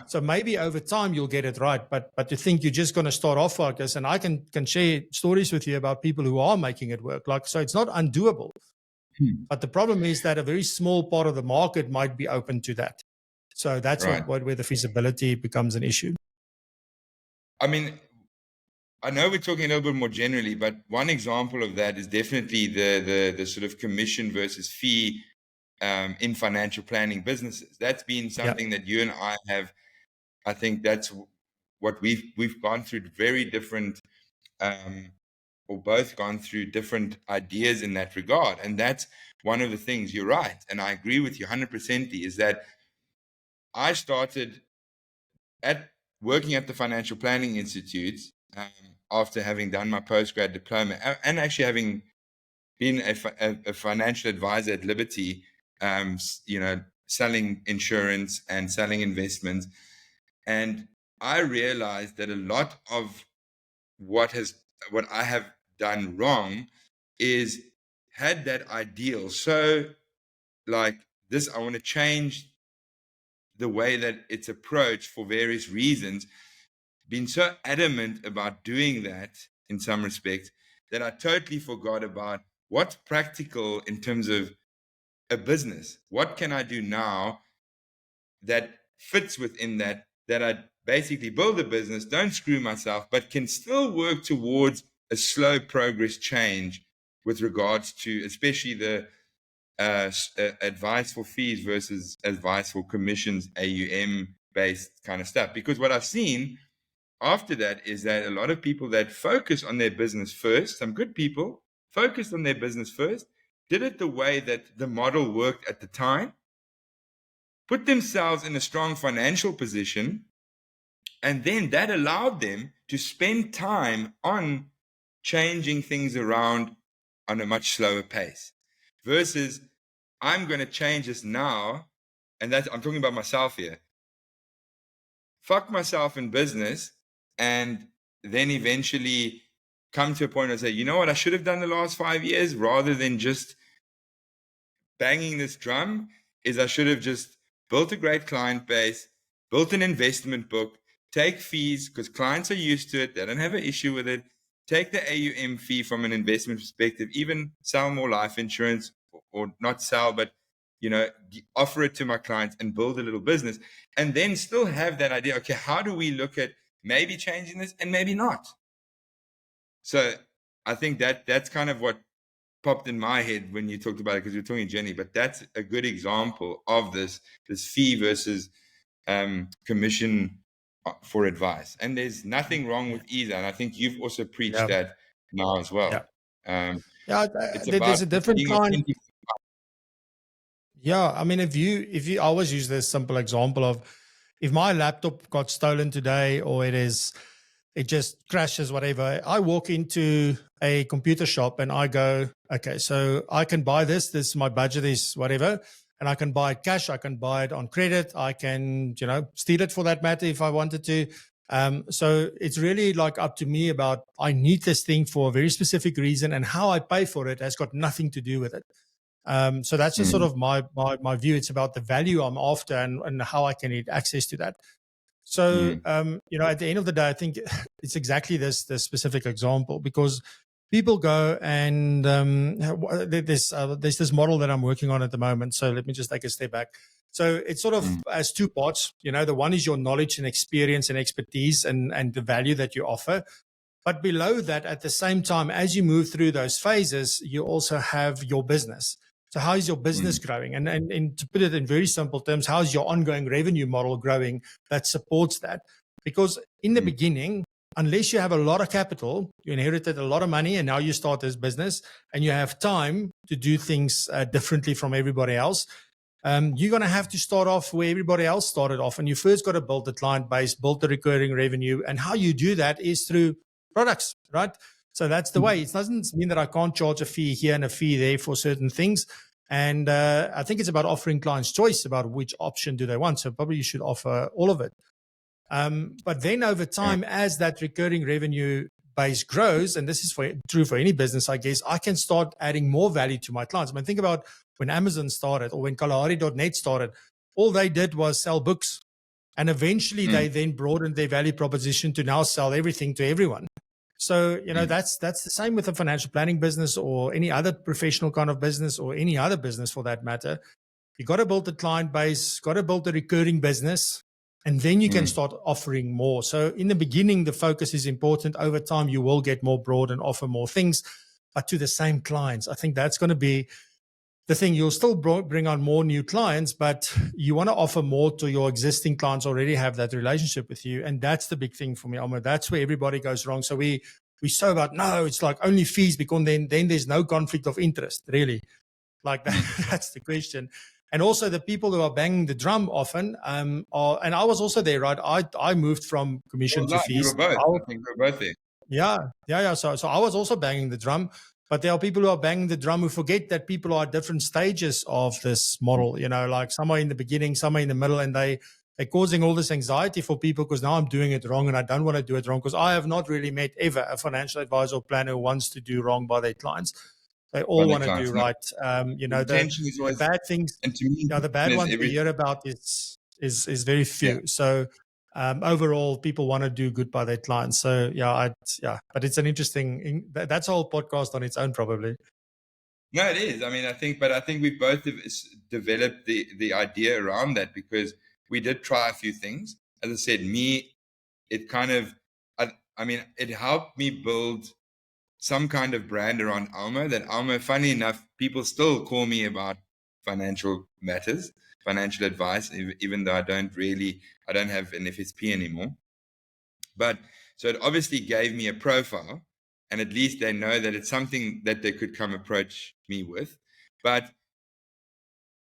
So maybe over time you'll get it right, but to think you're just going to start off like this, and I can share stories with you about people who are making it work. So it's not undoable. But the problem is that a very small part of the market might be open to that. So that's where the feasibility becomes an issue. I mean, I know we're talking a little bit more generally, but one example of that is definitely the sort of commission versus fee in financial planning businesses. That's been something that you and I have. I think that's what we've gone through very different, or both gone through different ideas in that regard. And that's one of the things. You're right, and I agree with you 100%. Is that I started working at the Financial Planning Institute after having done my postgrad diploma and actually having been a financial advisor at Liberty, selling insurance and selling investments. And I realized that a lot of what I have done wrong is had that ideal. So like this, I want to change the way that it's approached for various reasons, been so adamant about doing that in some respects that I totally forgot about what's practical in terms of a business. What can I do now that fits within that I basically build a business, don't screw myself, but can still work towards a slow progress change with regards to especially the advice for fees versus advice for commissions, AUM based kind of stuff. Because what I've seen after that is that a lot of people that focus on their business first, some good people focused on their business first, did it the way that the model worked at the time, put themselves in a strong financial position, and then that allowed them to spend time on changing things around on a much slower pace versus I'm going to change this now. And that's, I'm talking about myself here. Fuck myself in business and then eventually come to a point where I say, you know what I should have done the last 5 years, rather than just banging this drum is I should have just built a great client base, built an investment book, take fees because clients are used to it. They don't have an issue with it. Take the AUM fee from an investment perspective, even sell more life insurance or not sell, but offer it to my clients and build a little business, and then still have that idea. Okay, how do we look at maybe changing this and maybe not? So I think that's kind of what popped in my head when you talked about it, because you're talking Jenny, but that's a good example of this fee versus commission for advice. And there's nothing wrong with either. And I think you've also preached that now as well. It's about there's a different being kind. authentic. Yeah, I mean, if you I always use this simple example of, if my laptop got stolen today, or it just crashes, whatever, I walk into a computer shop and I go, okay, so I can buy this, my budget is whatever, and I can buy it cash, I can buy it on credit, I can, steal it for that matter if I wanted to. So it's really like up to me about, I need this thing for a very specific reason, and how I pay for it has got nothing to do with it. So that's just sort of my view. It's about the value I'm after and how I can get access to that. So, at the end of the day, I think it's exactly this specific example, because people go and there's this model that I'm working on at the moment. So let me just take a step back. So it sort of has two parts. The one is your knowledge and experience and expertise and the value that you offer. But below that, at the same time, as you move through those phases, you also have your business. So how is your business growing? And to put it in very simple terms, how is your ongoing revenue model growing that supports that? Because in the beginning, unless you have a lot of capital, you inherited a lot of money and now you start this business and you have time to do things differently from everybody else, you're going to have to start off where everybody else started off. And you first got to build the client base, build the recurring revenue. And how you do that is through products, right? So that's the way. It doesn't mean that I can't charge a fee here and a fee there for certain things. And I think it's about offering clients choice about which option do they want. So probably you should offer all of it. But then over time, as that recurring revenue base grows, and this is true for any business, I guess, I can start adding more value to my clients. I mean, think about when Amazon started or when Kalahari.net started. All they did was sell books. And eventually they then broadened their value proposition to now sell everything to everyone. So, that's the same with a financial planning business or any other professional kind of business or any other business for that matter. You got to build the client base, got to build the recurring business, and then you can start offering more. So in the beginning, the focus is important. Over time, you will get more broad and offer more things, but to the same clients. I think that's going to be the thing. You'll still bring on more new clients, but you want to offer more to your existing clients already have that relationship with you. And that's the big thing for me, Alma. That's where everybody goes wrong. So we so about, no, it's like only fees, because then there's no conflict of interest, really. Like that's the question. And also the people who are banging the drum often are, and I was also there, right? I moved from commission to fees. You were both. I think we were both there. Yeah. So I was also banging the drum. But there are people who are banging the drum who forget that people are at different stages of this model, like some are in the beginning, some are in the middle, and they're causing all this anxiety for people because now I'm doing it wrong and I don't want to do it wrong, because I have not really met ever a financial advisor or planner who wants to do wrong by their clients. They all want to do right. The bad things, and to me, the bad ones we hear about is very few. Yeah. So overall, people want to do good by their clients. So but it's an interesting. That's a whole podcast on its own, probably. No, it is. I mean, I think we both have developed the idea around that, because we did try a few things. As I said, it kind of, it helped me build some kind of brand around Alma. That Alma, funny enough, people still call me about financial matters, financial advice, even though I don't have an FSP anymore. But so it obviously gave me a profile, and at least they know that it's something that they could come approach me with. But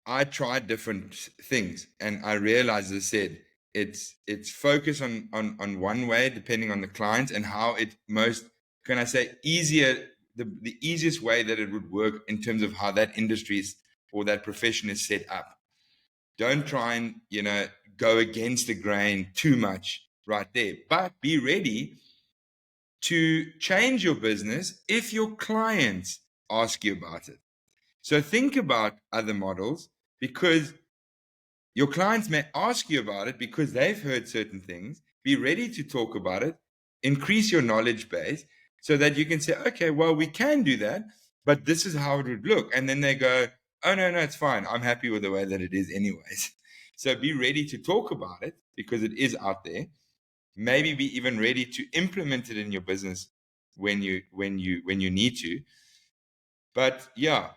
I tried different things, and I realized, as I said, it's focus on one way, depending on the client and how it most, can I say, easier, the easiest way that it would work in terms of how that industry is, or that profession is set up. Don't try and, go against the grain too much right there, but be ready to change your business if your clients ask you about it. So think about other models, because your clients may ask you about it because they've heard certain things. Be ready to talk about it, increase your knowledge base so that you can say, okay, well, we can do that, but this is how it would look. And then they go, oh, no, it's fine. I'm happy with the way that it is anyways. So be ready to talk about it because it is out there. Maybe be even ready to implement it in your business when you need to. But yeah,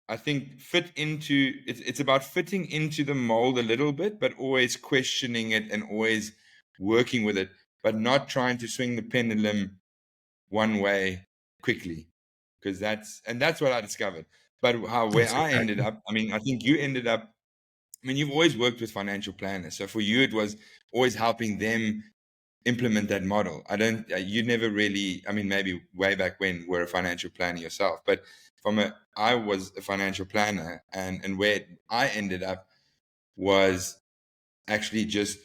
I think it's about fitting into the mold a little bit, but always questioning it and always working with it, but not trying to swing the pendulum one way quickly, because that's what I discovered. But where I ended up, I mean, I think you ended up, I mean, you've always worked with financial planners. So for you, it was always helping them implement that model. You never really, I mean, maybe way back when were a financial planner yourself, but I was a financial planner, and where I ended up was actually just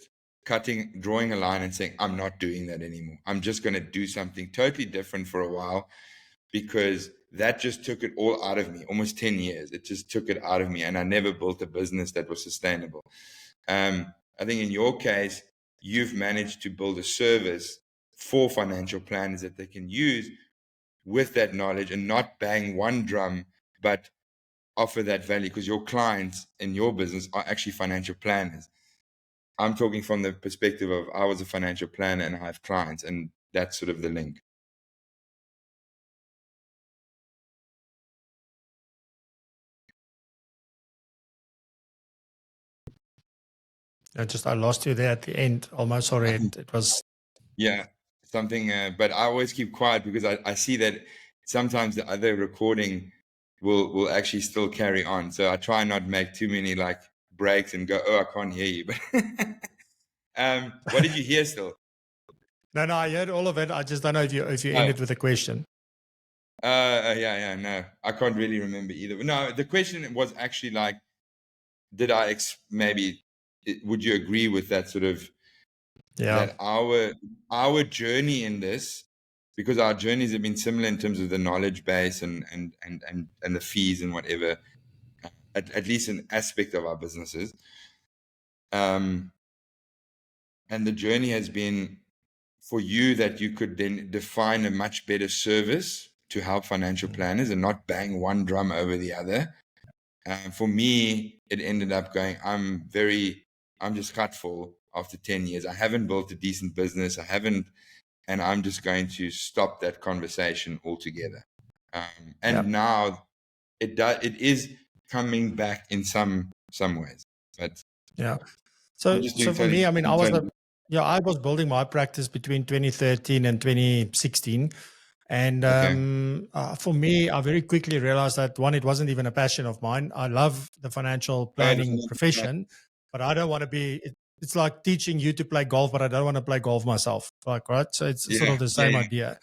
drawing a line and saying, I'm not doing that anymore. I'm just going to do something totally different for a while, because that just took it all out of me. Almost 10 years. It just took it out of me. And I never built a business that was sustainable. I think in your case, you've managed to build a service for financial planners that they can use with that knowledge and not bang one drum, but offer that value, because your clients in your business are actually financial planners. I'm talking from the perspective of I was a financial planner and I have clients, and that's sort of the link. I lost you there at the end almost. Sorry, it was. Yeah, something, but I always keep quiet because I see that sometimes the other recording will actually still carry on. So I try not make too many like breaks and go, oh, I can't hear you. But what did you hear still? No, I heard all of it. I just don't know if you ended with a question. Yeah, no, I can't really remember either. No, the question was actually like, did I would you agree with that sort of, that our journey in this, because our journeys have been similar in terms of the knowledge base and the fees and whatever, at least an aspect of our businesses. And the journey has been for you that you could then define a much better service to help financial planners and not bang one drum over the other. For me, it ended up going, I'm just gutful after 10 years. I haven't built a decent business. And I'm just going to stop that conversation altogether. Now it is coming back in some ways, but yeah. So for me, I mean, I was building my practice between 2013 and 2016. And for me, I very quickly realized that, one, it wasn't even a passion of mine. I love the financial planning profession, but I don't want to be, it's like teaching you to play golf, but I don't want to play golf myself. Like, right. So it's sort of the same idea.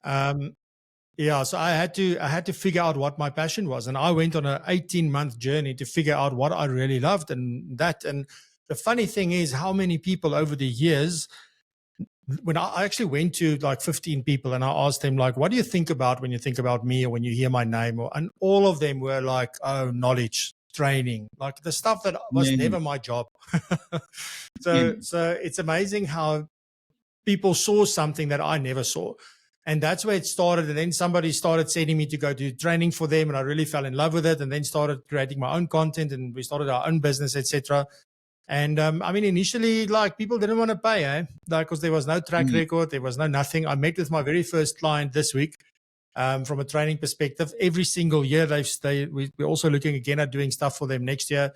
So I had to figure out what my passion was. And I went on an 18-month journey to figure out what I really loved. And the funny thing is how many people over the years, when I actually went to like 15 people and I asked them, like, what do you think about when you think about me or when you hear my name? And all of them were like, oh, knowledge, training, like the stuff that was never my job. So it's amazing how people saw something that I never saw. And that's where it started. And then somebody started sending me to go do training for them. And I really fell in love with it, and then started creating my own content, and we started our own business, etc. And I mean, initially, like, people didn't want to pay, because there was no track record, there was no nothing. I met with my very first client this week. From a training perspective, every single year we're also looking again at doing stuff for them next year.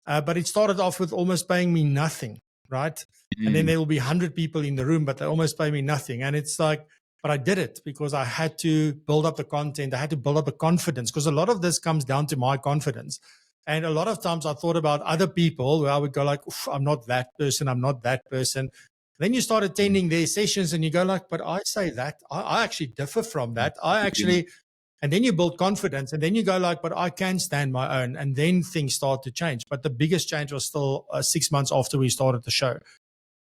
But it started off with almost paying me nothing, right? And then there will be 100 people in the room, but they almost pay me nothing. And it's like, but I did it because I had to build up the content. I had to build up a confidence, because a lot of this comes down to my confidence. And a lot of times I thought about other people where I would go like, I'm not that person. I'm not that person. Then you start attending their sessions and you go like, but I say that. I actually differ from that. And then you build confidence, and then you go like, but I can stand my own. And then things start to change. But the biggest change was still 6 months after we started the show.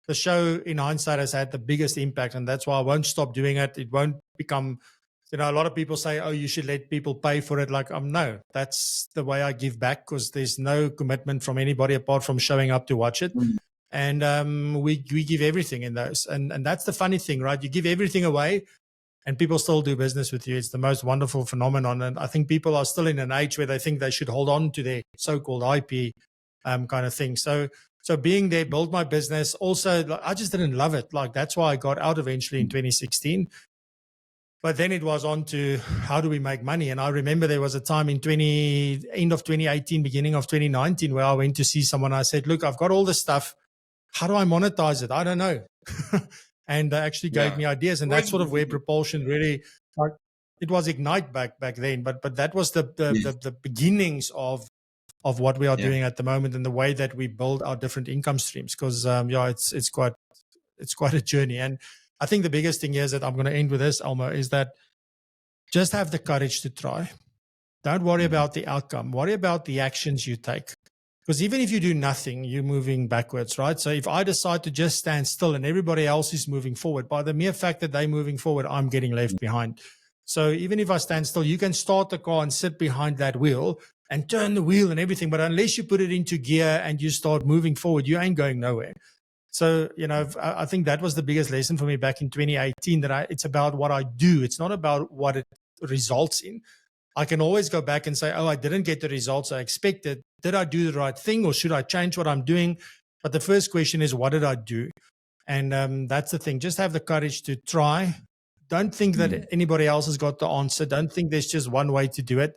The show, in hindsight, has had the biggest impact, and that's why I won't stop doing it. It won't become a lot of people say, oh, you should let people pay for it. Like, no, that's the way I give back, because there's no commitment from anybody apart from showing up to watch it. Mm. And we give everything in those. And that's the funny thing, right? You give everything away and people still do business with you. It's the most wonderful phenomenon. And I think people are still in an age where they think they should hold on to their so-called IP kind of thing. So being there, build my business. Also, like, I just didn't love it. Like, that's why I got out eventually in 2016. But then it was on to how do we make money? And I remember there was a time in end of 2018, beginning of 2019, where I went to see someone. I said, look, I've got all this stuff. How do I monetize it? I don't know. And they actually gave me ideas. And that's sort of where propulsion really, it was Ignite back then. But that was the beginnings of what we are doing at the moment, and the way that we build our different income streams. Because it's quite a journey. And I think the biggest thing is that I'm going to end with this, Elmo, is that just have the courage to try. Don't worry about the outcome. Worry about the actions you take. Because even if you do nothing, you're moving backwards, right? So if I decide to just stand still and everybody else is moving forward, by the mere fact that they're moving forward, I'm getting left behind. So even if I stand still, you can start the car and sit behind that wheel and turn the wheel and everything. But unless you put it into gear and you start moving forward, you ain't going nowhere. So, I think that was the biggest lesson for me back in 2018, that it's about what I do. It's not about what it results in. I can always go back and say, oh, I didn't get the results I expected. Did I do the right thing, or should I change what I'm doing? But the first question is, what did I do? And that's the thing. Just have the courage to try. Don't think that anybody else has got the answer. Don't think there's just one way to do it.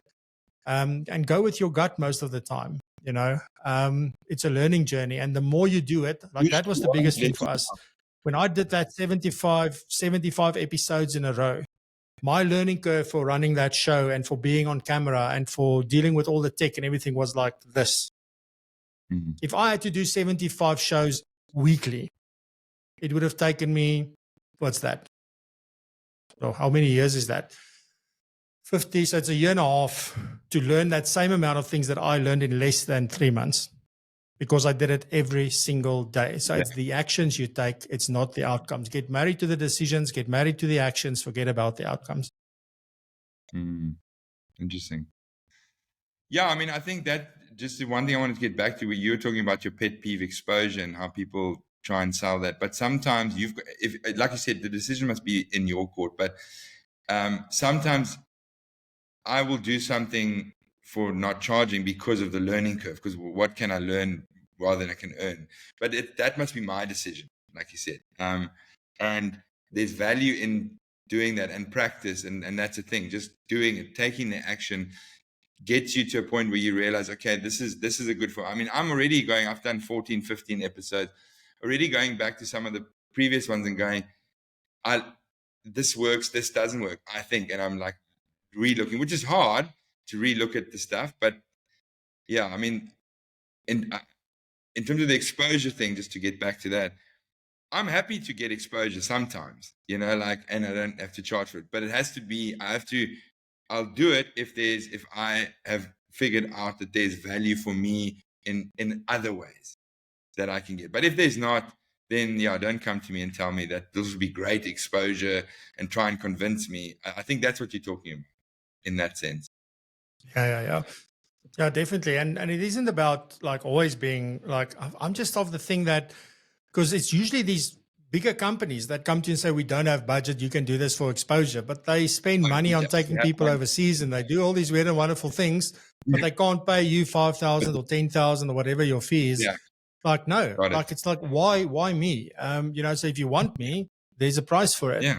And go with your gut most of the time. It's a learning journey. And the more you do it, like that was the biggest thing for us. When I did that 75 episodes in a row, my learning curve for running that show and for being on camera and for dealing with all the tech and everything was like this. Mm-hmm. If I had to do 75 shows weekly, it would have taken me, what's that? So how many years is that? 50, so it's a year and a half to learn that same amount of things that I learned in less than 3 months, because I did it every single day. So it's the actions you take. It's not the outcomes. Get married to the decisions, get married to the actions, forget about the outcomes. Interesting. Yeah, I mean, I think that just the one thing I wanted to get back to, where you were talking about your pet peeve exposure and how people try and sell that. But sometimes like you said, the decision must be in your court. But sometimes I will do something for not charging because of the learning curve, because what can I learn rather than I can earn? But that must be my decision, like you said. And there's value in doing that and practice. And that's the thing, just doing it, taking the action gets you to a point where you realize, okay, this is a good for, I mean, I'm already going, I've done 14, 15 episodes, already going back to some of the previous ones and going, this works, this doesn't work, I think. And I'm like, relooking, which is hard to relook at the stuff, but yeah, I mean, in terms of the exposure thing, just to get back to that, I'm happy to get exposure sometimes, and I don't have to charge for it, but it has to be, I'll do it if I have figured out that there's value for me in other ways that I can get. But if there's not, then don't come to me and tell me that this will be great exposure and try and convince me. I think that's what you're talking about in that sense. Yeah, definitely. And it isn't about like always being like, I'm just of the thing that, because it's usually these bigger companies that come to you and say, we don't have budget, you can do this for exposure, but they spend money on taking people overseas and they do all these weird and wonderful things, but they can't pay you 5,000 or 10,000 or whatever your fee is. Like, no, like, it's like, why me? So if you want me, there's a price for it. Yeah.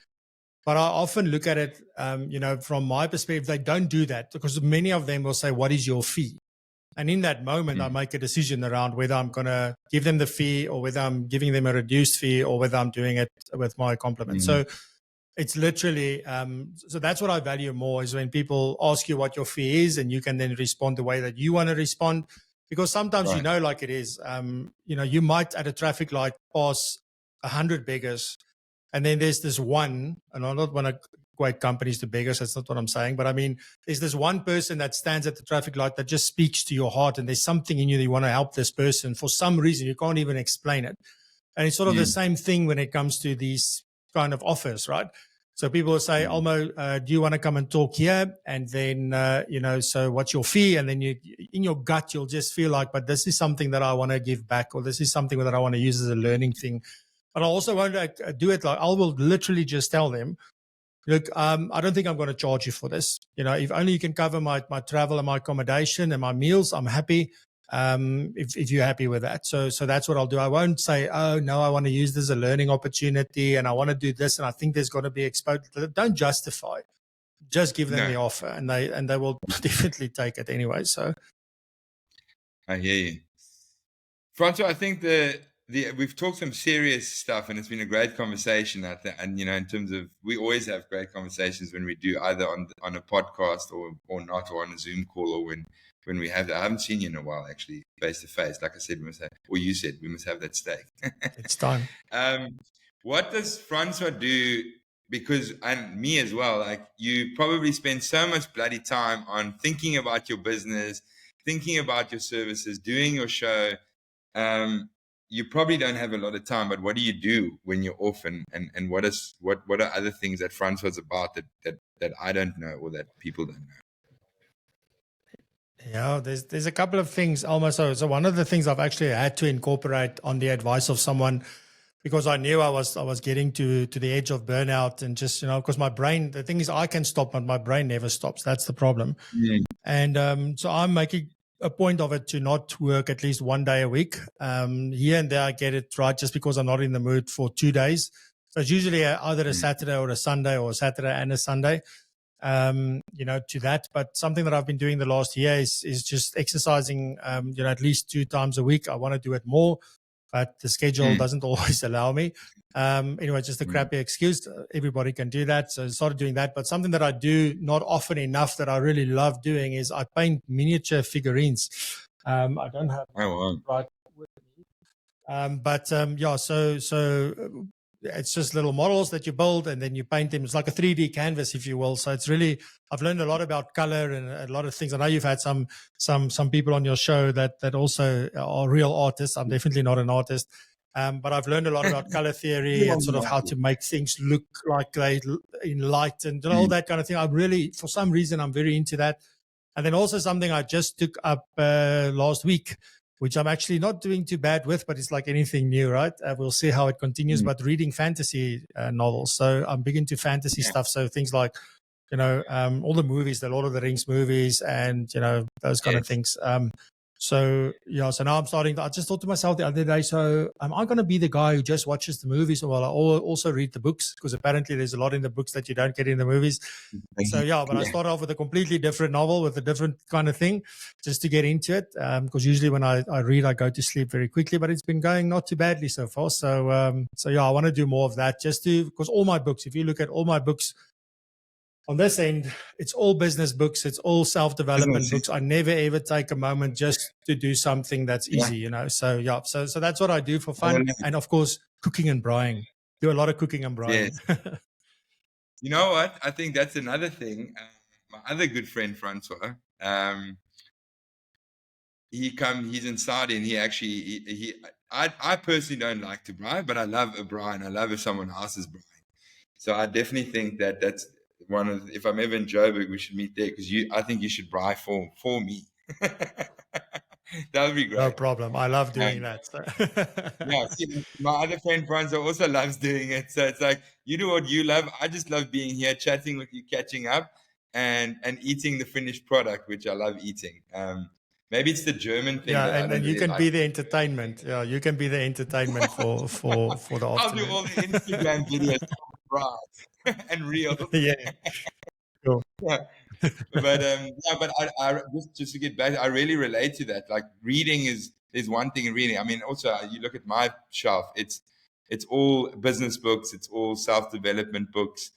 But I often look at it, from my perspective, they don't do that, because many of them will say, what is your fee? And in that moment, I make a decision around whether I'm going to give them the fee or whether I'm giving them a reduced fee or whether I'm doing it with my complement. So it's literally, so that's what I value more, is when people ask you what your fee is and you can then respond the way that you want to respond. Because sometimes, like it is, you might at a traffic light pass 100 beggars, and then there's this one, and I don't want to equate companies to beggars, that's not what I'm saying, but I mean, there's this one person that stands at the traffic light that just speaks to your heart, and there's something in you that you want to help this person for some reason. You can't even explain it. And it's sort of the same thing when it comes to these kind of offers, right? So people will say, Almo, do you want to come and talk here? And then, so what's your fee? And then in your gut, you'll just feel like, but this is something that I want to give back, or this is something that I want to use as a learning thing. But I also won't do it like, I will literally just tell them, look, I don't think I'm going to charge you for this. If only you can cover my travel and my accommodation and my meals, I'm happy. If you're happy with that. So that's what I'll do. I won't say, oh no, I want to use this as a learning opportunity and I want to do this and I think there's going to be exposure. Don't justify. Just give them the offer and they will definitely take it anyway. So I hear you. Francois, I think we've talked some serious stuff and it's been a great conversation. And in terms of, we always have great conversations when we do either on a podcast or not, or on a Zoom call, or when we have that. I haven't seen you in a while, actually, face to face. Like I said, you said, we must have that steak. It's time. What does Francois do? Because, and me as well, like you probably spend so much bloody time on thinking about your business, thinking about your services, doing your show. You probably don't have a lot of time, but what do you do when you're off, and what are other things that Francois is about that I don't know, or that people don't know? Yeah, there's a couple of things, Alma. So one of the things I've actually had to incorporate on the advice of someone, because I knew I was getting to the edge of burnout, and just, because my brain, the thing is I can stop, but my brain never stops. That's the problem. And so I'm making a point of it to not work at least 1 day a week. Here and there I get it right just because I'm not in the mood for 2 days. So it's usually either a Saturday or a Sunday, or a Saturday and a Sunday. To that. But something that I've been doing the last year is just exercising, at least 2 times a week. I want to do it more, but the schedule doesn't always allow me. Anyway, just a crappy excuse. Everybody can do that. So I started doing that. But something that I do not often enough that I really love doing is I paint miniature figurines. I don't have right with me. So it's just little models that you build and then you paint them. It's like a 3D canvas, if you will. So it's really, I've learned a lot about color and a lot of things. I know you've had some people on your show that also are real artists. I'm definitely not an artist. But I've learned a lot about color theory and sort of how to make things look like they in light and all that kind of thing. I'm really, for some reason, I'm very into that. And then also something I just took up last week, which I'm actually not doing too bad with, but it's like anything new, right? We'll see how it continues, but reading fantasy novels. So I'm big into fantasy stuff. So things like, all the movies, the Lord of the Rings movies and, those kind of things. So now I'm starting. I just thought to myself the other day, so am I going to be the guy who just watches the movies, or will I also read the books? Because apparently there's a lot in the books that you don't get in the movies. So but I started off with a completely different novel with a different kind of thing, just to get into it. Because usually when I read, I go to sleep very quickly, but it's been going not too badly so far. So I want to do more of that, because all my books, if you look at all my books, on this end, it's all business books. It's all self-development books. I never ever take a moment just to do something that's easy, So so that's what I do for fun, and of course, cooking and braaiing. Do a lot of cooking and braaiing. Yes. You know what? I think that's another thing. My other good friend Francois, he's in Saudi, and he actually I personally don't like to braai, but I love a braai, and I love if someone else is braaiing. So I definitely think that's one of, if I'm ever in Joburg, we should meet there, because I think you should braai for me. That would be great. No problem. I love doing that. So. See, my other friend Francois also loves doing it. So it's like, you do what you love. I just love being here, chatting with you, catching up, and eating the finished product, which I love eating. Maybe it's the German thing. Yeah, and you can be the entertainment. Yeah, you can be the entertainment for the afternoon. I'll do all the Instagram videos and reels. Yeah. Cool. Yeah. But I just to get back, I really relate to that. Like, reading is one thing in reading. I mean, also you look at my shelf, it's all business books, it's all self-development books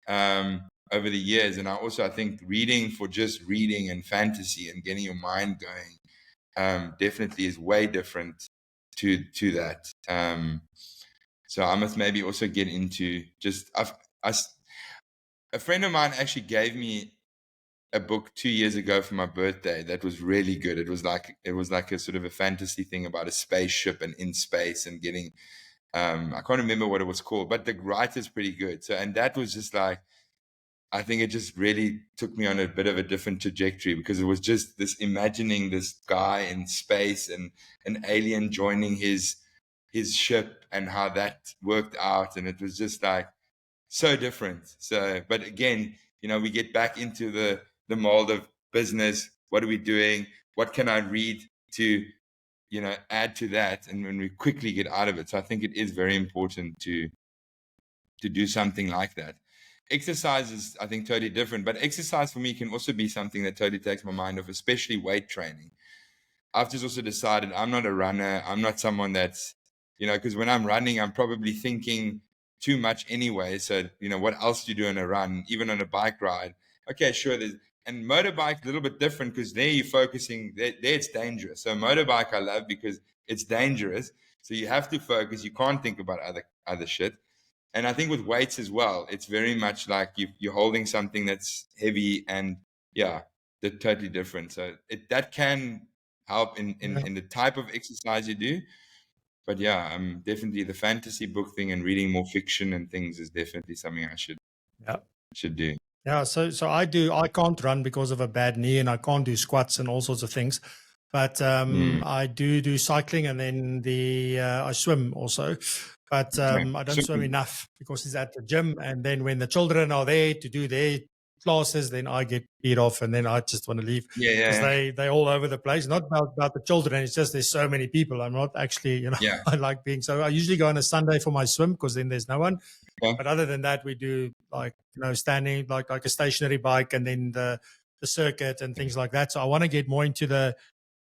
over the years. And I think reading for just reading and fantasy and getting your mind going definitely is way different to that. So I must maybe also get into just a friend of mine actually gave me a book 2 years ago for my birthday that was really good. It was like a sort of a fantasy thing about a spaceship and in space and getting I can't remember what it was called, but the writer's pretty good. So, and that was just like, I think it just really took me on a bit of a different trajectory, because it was just this imagining this guy in space and an alien joining his ship and how that worked out. And it was just like so different. So, but again, we get back into the mold of business. What are we doing? What can I read to, add to that? And when we quickly get out of it. So I think it is very important to do something like that. Exercise is, I think, totally different, but exercise for me can also be something that totally takes my mind off, especially weight training. I've just also decided I'm not a runner. I'm not someone that's, because when I'm running, I'm probably thinking too much anyway. So, what else do you do on a run, even on a bike ride? Okay, sure. And motorbike, a little bit different, because there you're focusing, there it's dangerous. So motorbike I love because it's dangerous. So you have to focus. You can't think about other shit. And I think with weights as well, it's very much like you're holding something that's heavy, and yeah, they're totally different. So that can help in the type of exercise you do. But yeah, definitely the fantasy book thing and reading more fiction and things is definitely something I should do. Yeah, so I can't run because of a bad knee, and I can't do squats and all sorts of things. But I do cycling, and then I swim also. But I don't swim enough because it's at the gym. And then when the children are there to do their classes, then I get beat off, and then I just want to leave because they all over the place. Not about the children. It's just there's so many people. I'm not actually, I like being. So I usually go on a Sunday for my swim because then there's no one. Okay. But other than that, we do like, standing like a stationary bike, and then the circuit and things like that. So I want to get more into the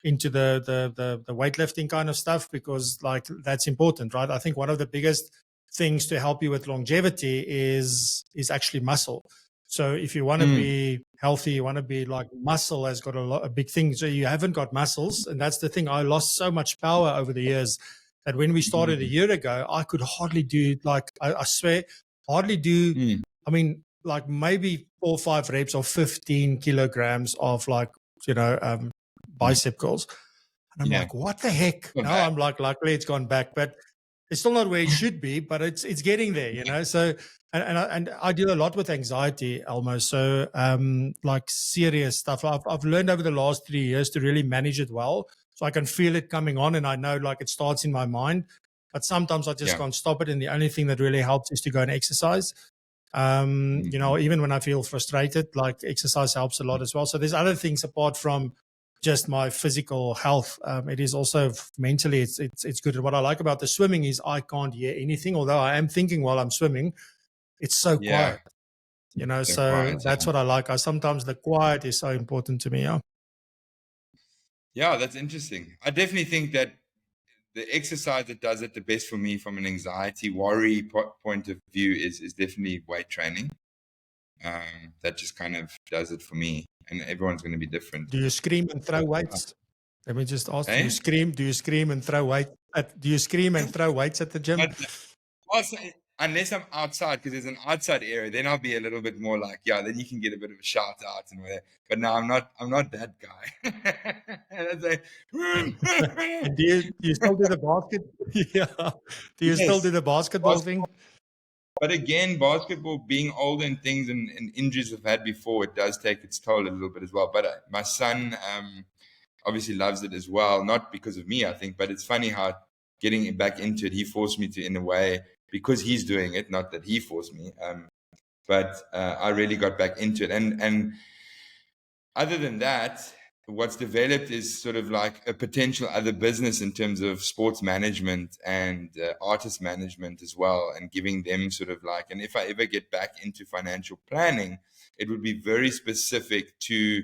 weightlifting kind of stuff, because like that's important, right? I think one of the biggest things to help you with longevity is actually muscle. So if you want to be healthy, you want to be like, muscle has got a big thing. So you haven't got muscles, and that's the thing. I lost so much power over the years that when we started a year ago, I could hardly do, like, I swear, hardly do. I mean, like maybe 4 or 5 reps of 15 kilograms of like, bicep curls. And I'm like, what the heck? Now I'm like, luckily it's gone back, but it's still not where it should be, but it's getting there, So, and I deal a lot with anxiety, Elmo. So, like serious stuff. I've learned over the last 3 years to really manage it well. So I can feel it coming on, and I know like it starts in my mind, but sometimes I just can't stop it. And the only thing that really helps is to go and exercise. Even when I feel frustrated, like exercise helps a lot as well. So there's other things apart from just my physical health. It is also mentally, it's good. And what I like about the swimming is I can't hear anything, although I am thinking while I'm swimming. It's so quiet, so quiet, that's what I like. Sometimes the quiet is so important to me. Yeah, that's interesting. I definitely think that the exercise that does it the best for me from an anxiety worry point of view is definitely weight training. That just kind of does it for me, and everyone's going to be different. Do you scream and throw weights? Let me just ask, do you scream and throw weights? Do you scream and throw weights at the gym? Also, unless I'm outside, because there's an outside area, then I'll be a little bit more like, yeah, then you can get a bit of a shout out and whatever. But no, I'm not that guy. And do you still do the basket? Yeah. Do you still do the basketball thing? But again, basketball, being older and things and injuries I've had before, it does take its toll a little bit as well. But my son obviously loves it as well, not because of me, I think, but it's funny how getting back into it, he forced me to, in a way, because he's doing it, not that he forced me. But I really got back into it. And other than that, what's developed is sort of like a potential other business in terms of sports management and artist management as well, and giving them sort of like, and if I ever get back into financial planning, it would be very specific to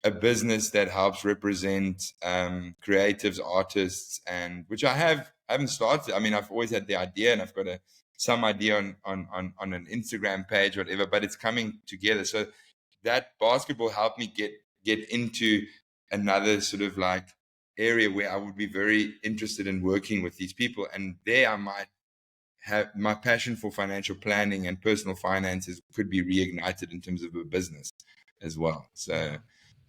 a business that helps represent creatives, artists, and which I haven't started. I mean, I've always had the idea, and I've got some idea on an Instagram page, whatever, but it's coming together. So that basketball helped me get into another sort of like area where I would be very interested in working with these people, and there I might have my passion for financial planning and personal finances could be reignited in terms of a business as well. So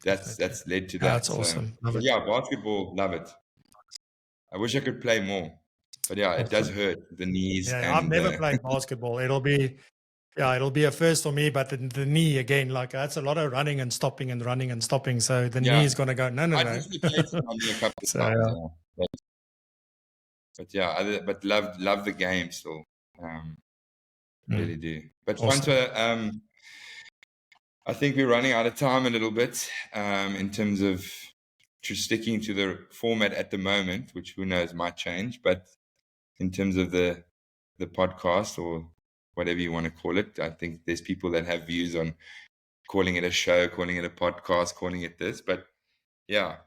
that's led to that. That's awesome. So, yeah, basketball, love it. I wish I could play more. But yeah, it does hurt the knees. Yeah, I've And never played basketball. It'll be a first for me, but the knee again, like that's a lot of running and stopping and running and stopping. So the knee is going to go, no. I dislocated my knee a couple of times. Yeah. But yeah, but love the game still. Really do. But Awesome. Francois, I think we're running out of time a little bit in terms of just sticking to the format at the moment, which who knows might change. But in terms of the podcast or whatever you want to call it, I think there's people that have views on calling it a show, calling it a podcast, calling it this. But yeah,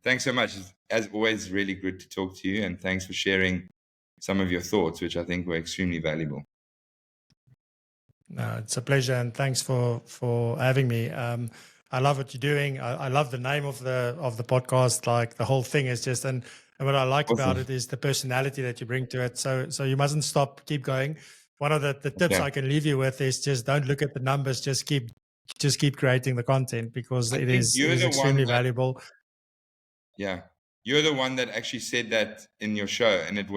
thanks so much. It's, as always, really good to talk to you, and thanks for sharing some of your thoughts, which I think were extremely valuable. No, it's a pleasure, and thanks for having me. I love what you're doing. I love the name of the podcast. Like the whole thing is just, and what I like about it is the personality that you bring to it. So you mustn't stop. Keep going. One of the tips I can leave you with is just don't look at the numbers. Just keep creating the content, because it is extremely valuable. Yeah. You're the one that actually said that in your show, and it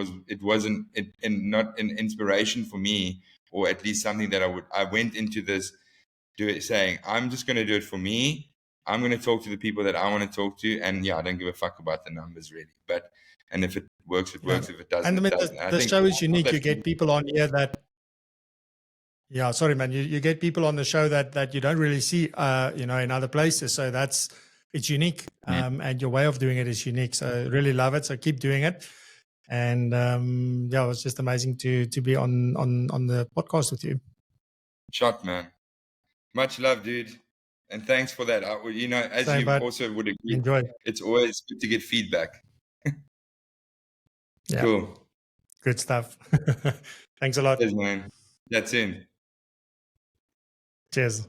wasn't not an inspiration for me, or at least something that I went into this saying, I'm just going to do it for me. I'm going to talk to the people that I want to talk to, and I don't give a fuck about the numbers really. And if it works, it works. If it doesn't, and it doesn't. the show is unique. You get people on here that. Yeah, sorry, man. You get people on the show that you don't really see, in other places. So it's unique, and your way of doing it is unique. So really love it. So keep doing it. And it was just amazing to be on the podcast with you. Shot, man. Much love, dude, and thanks for that. As you also would agree, enjoy. It's always good to get feedback. Yeah. Cool. Good stuff. Thanks a lot. Cheers, man. That's in. Cheers.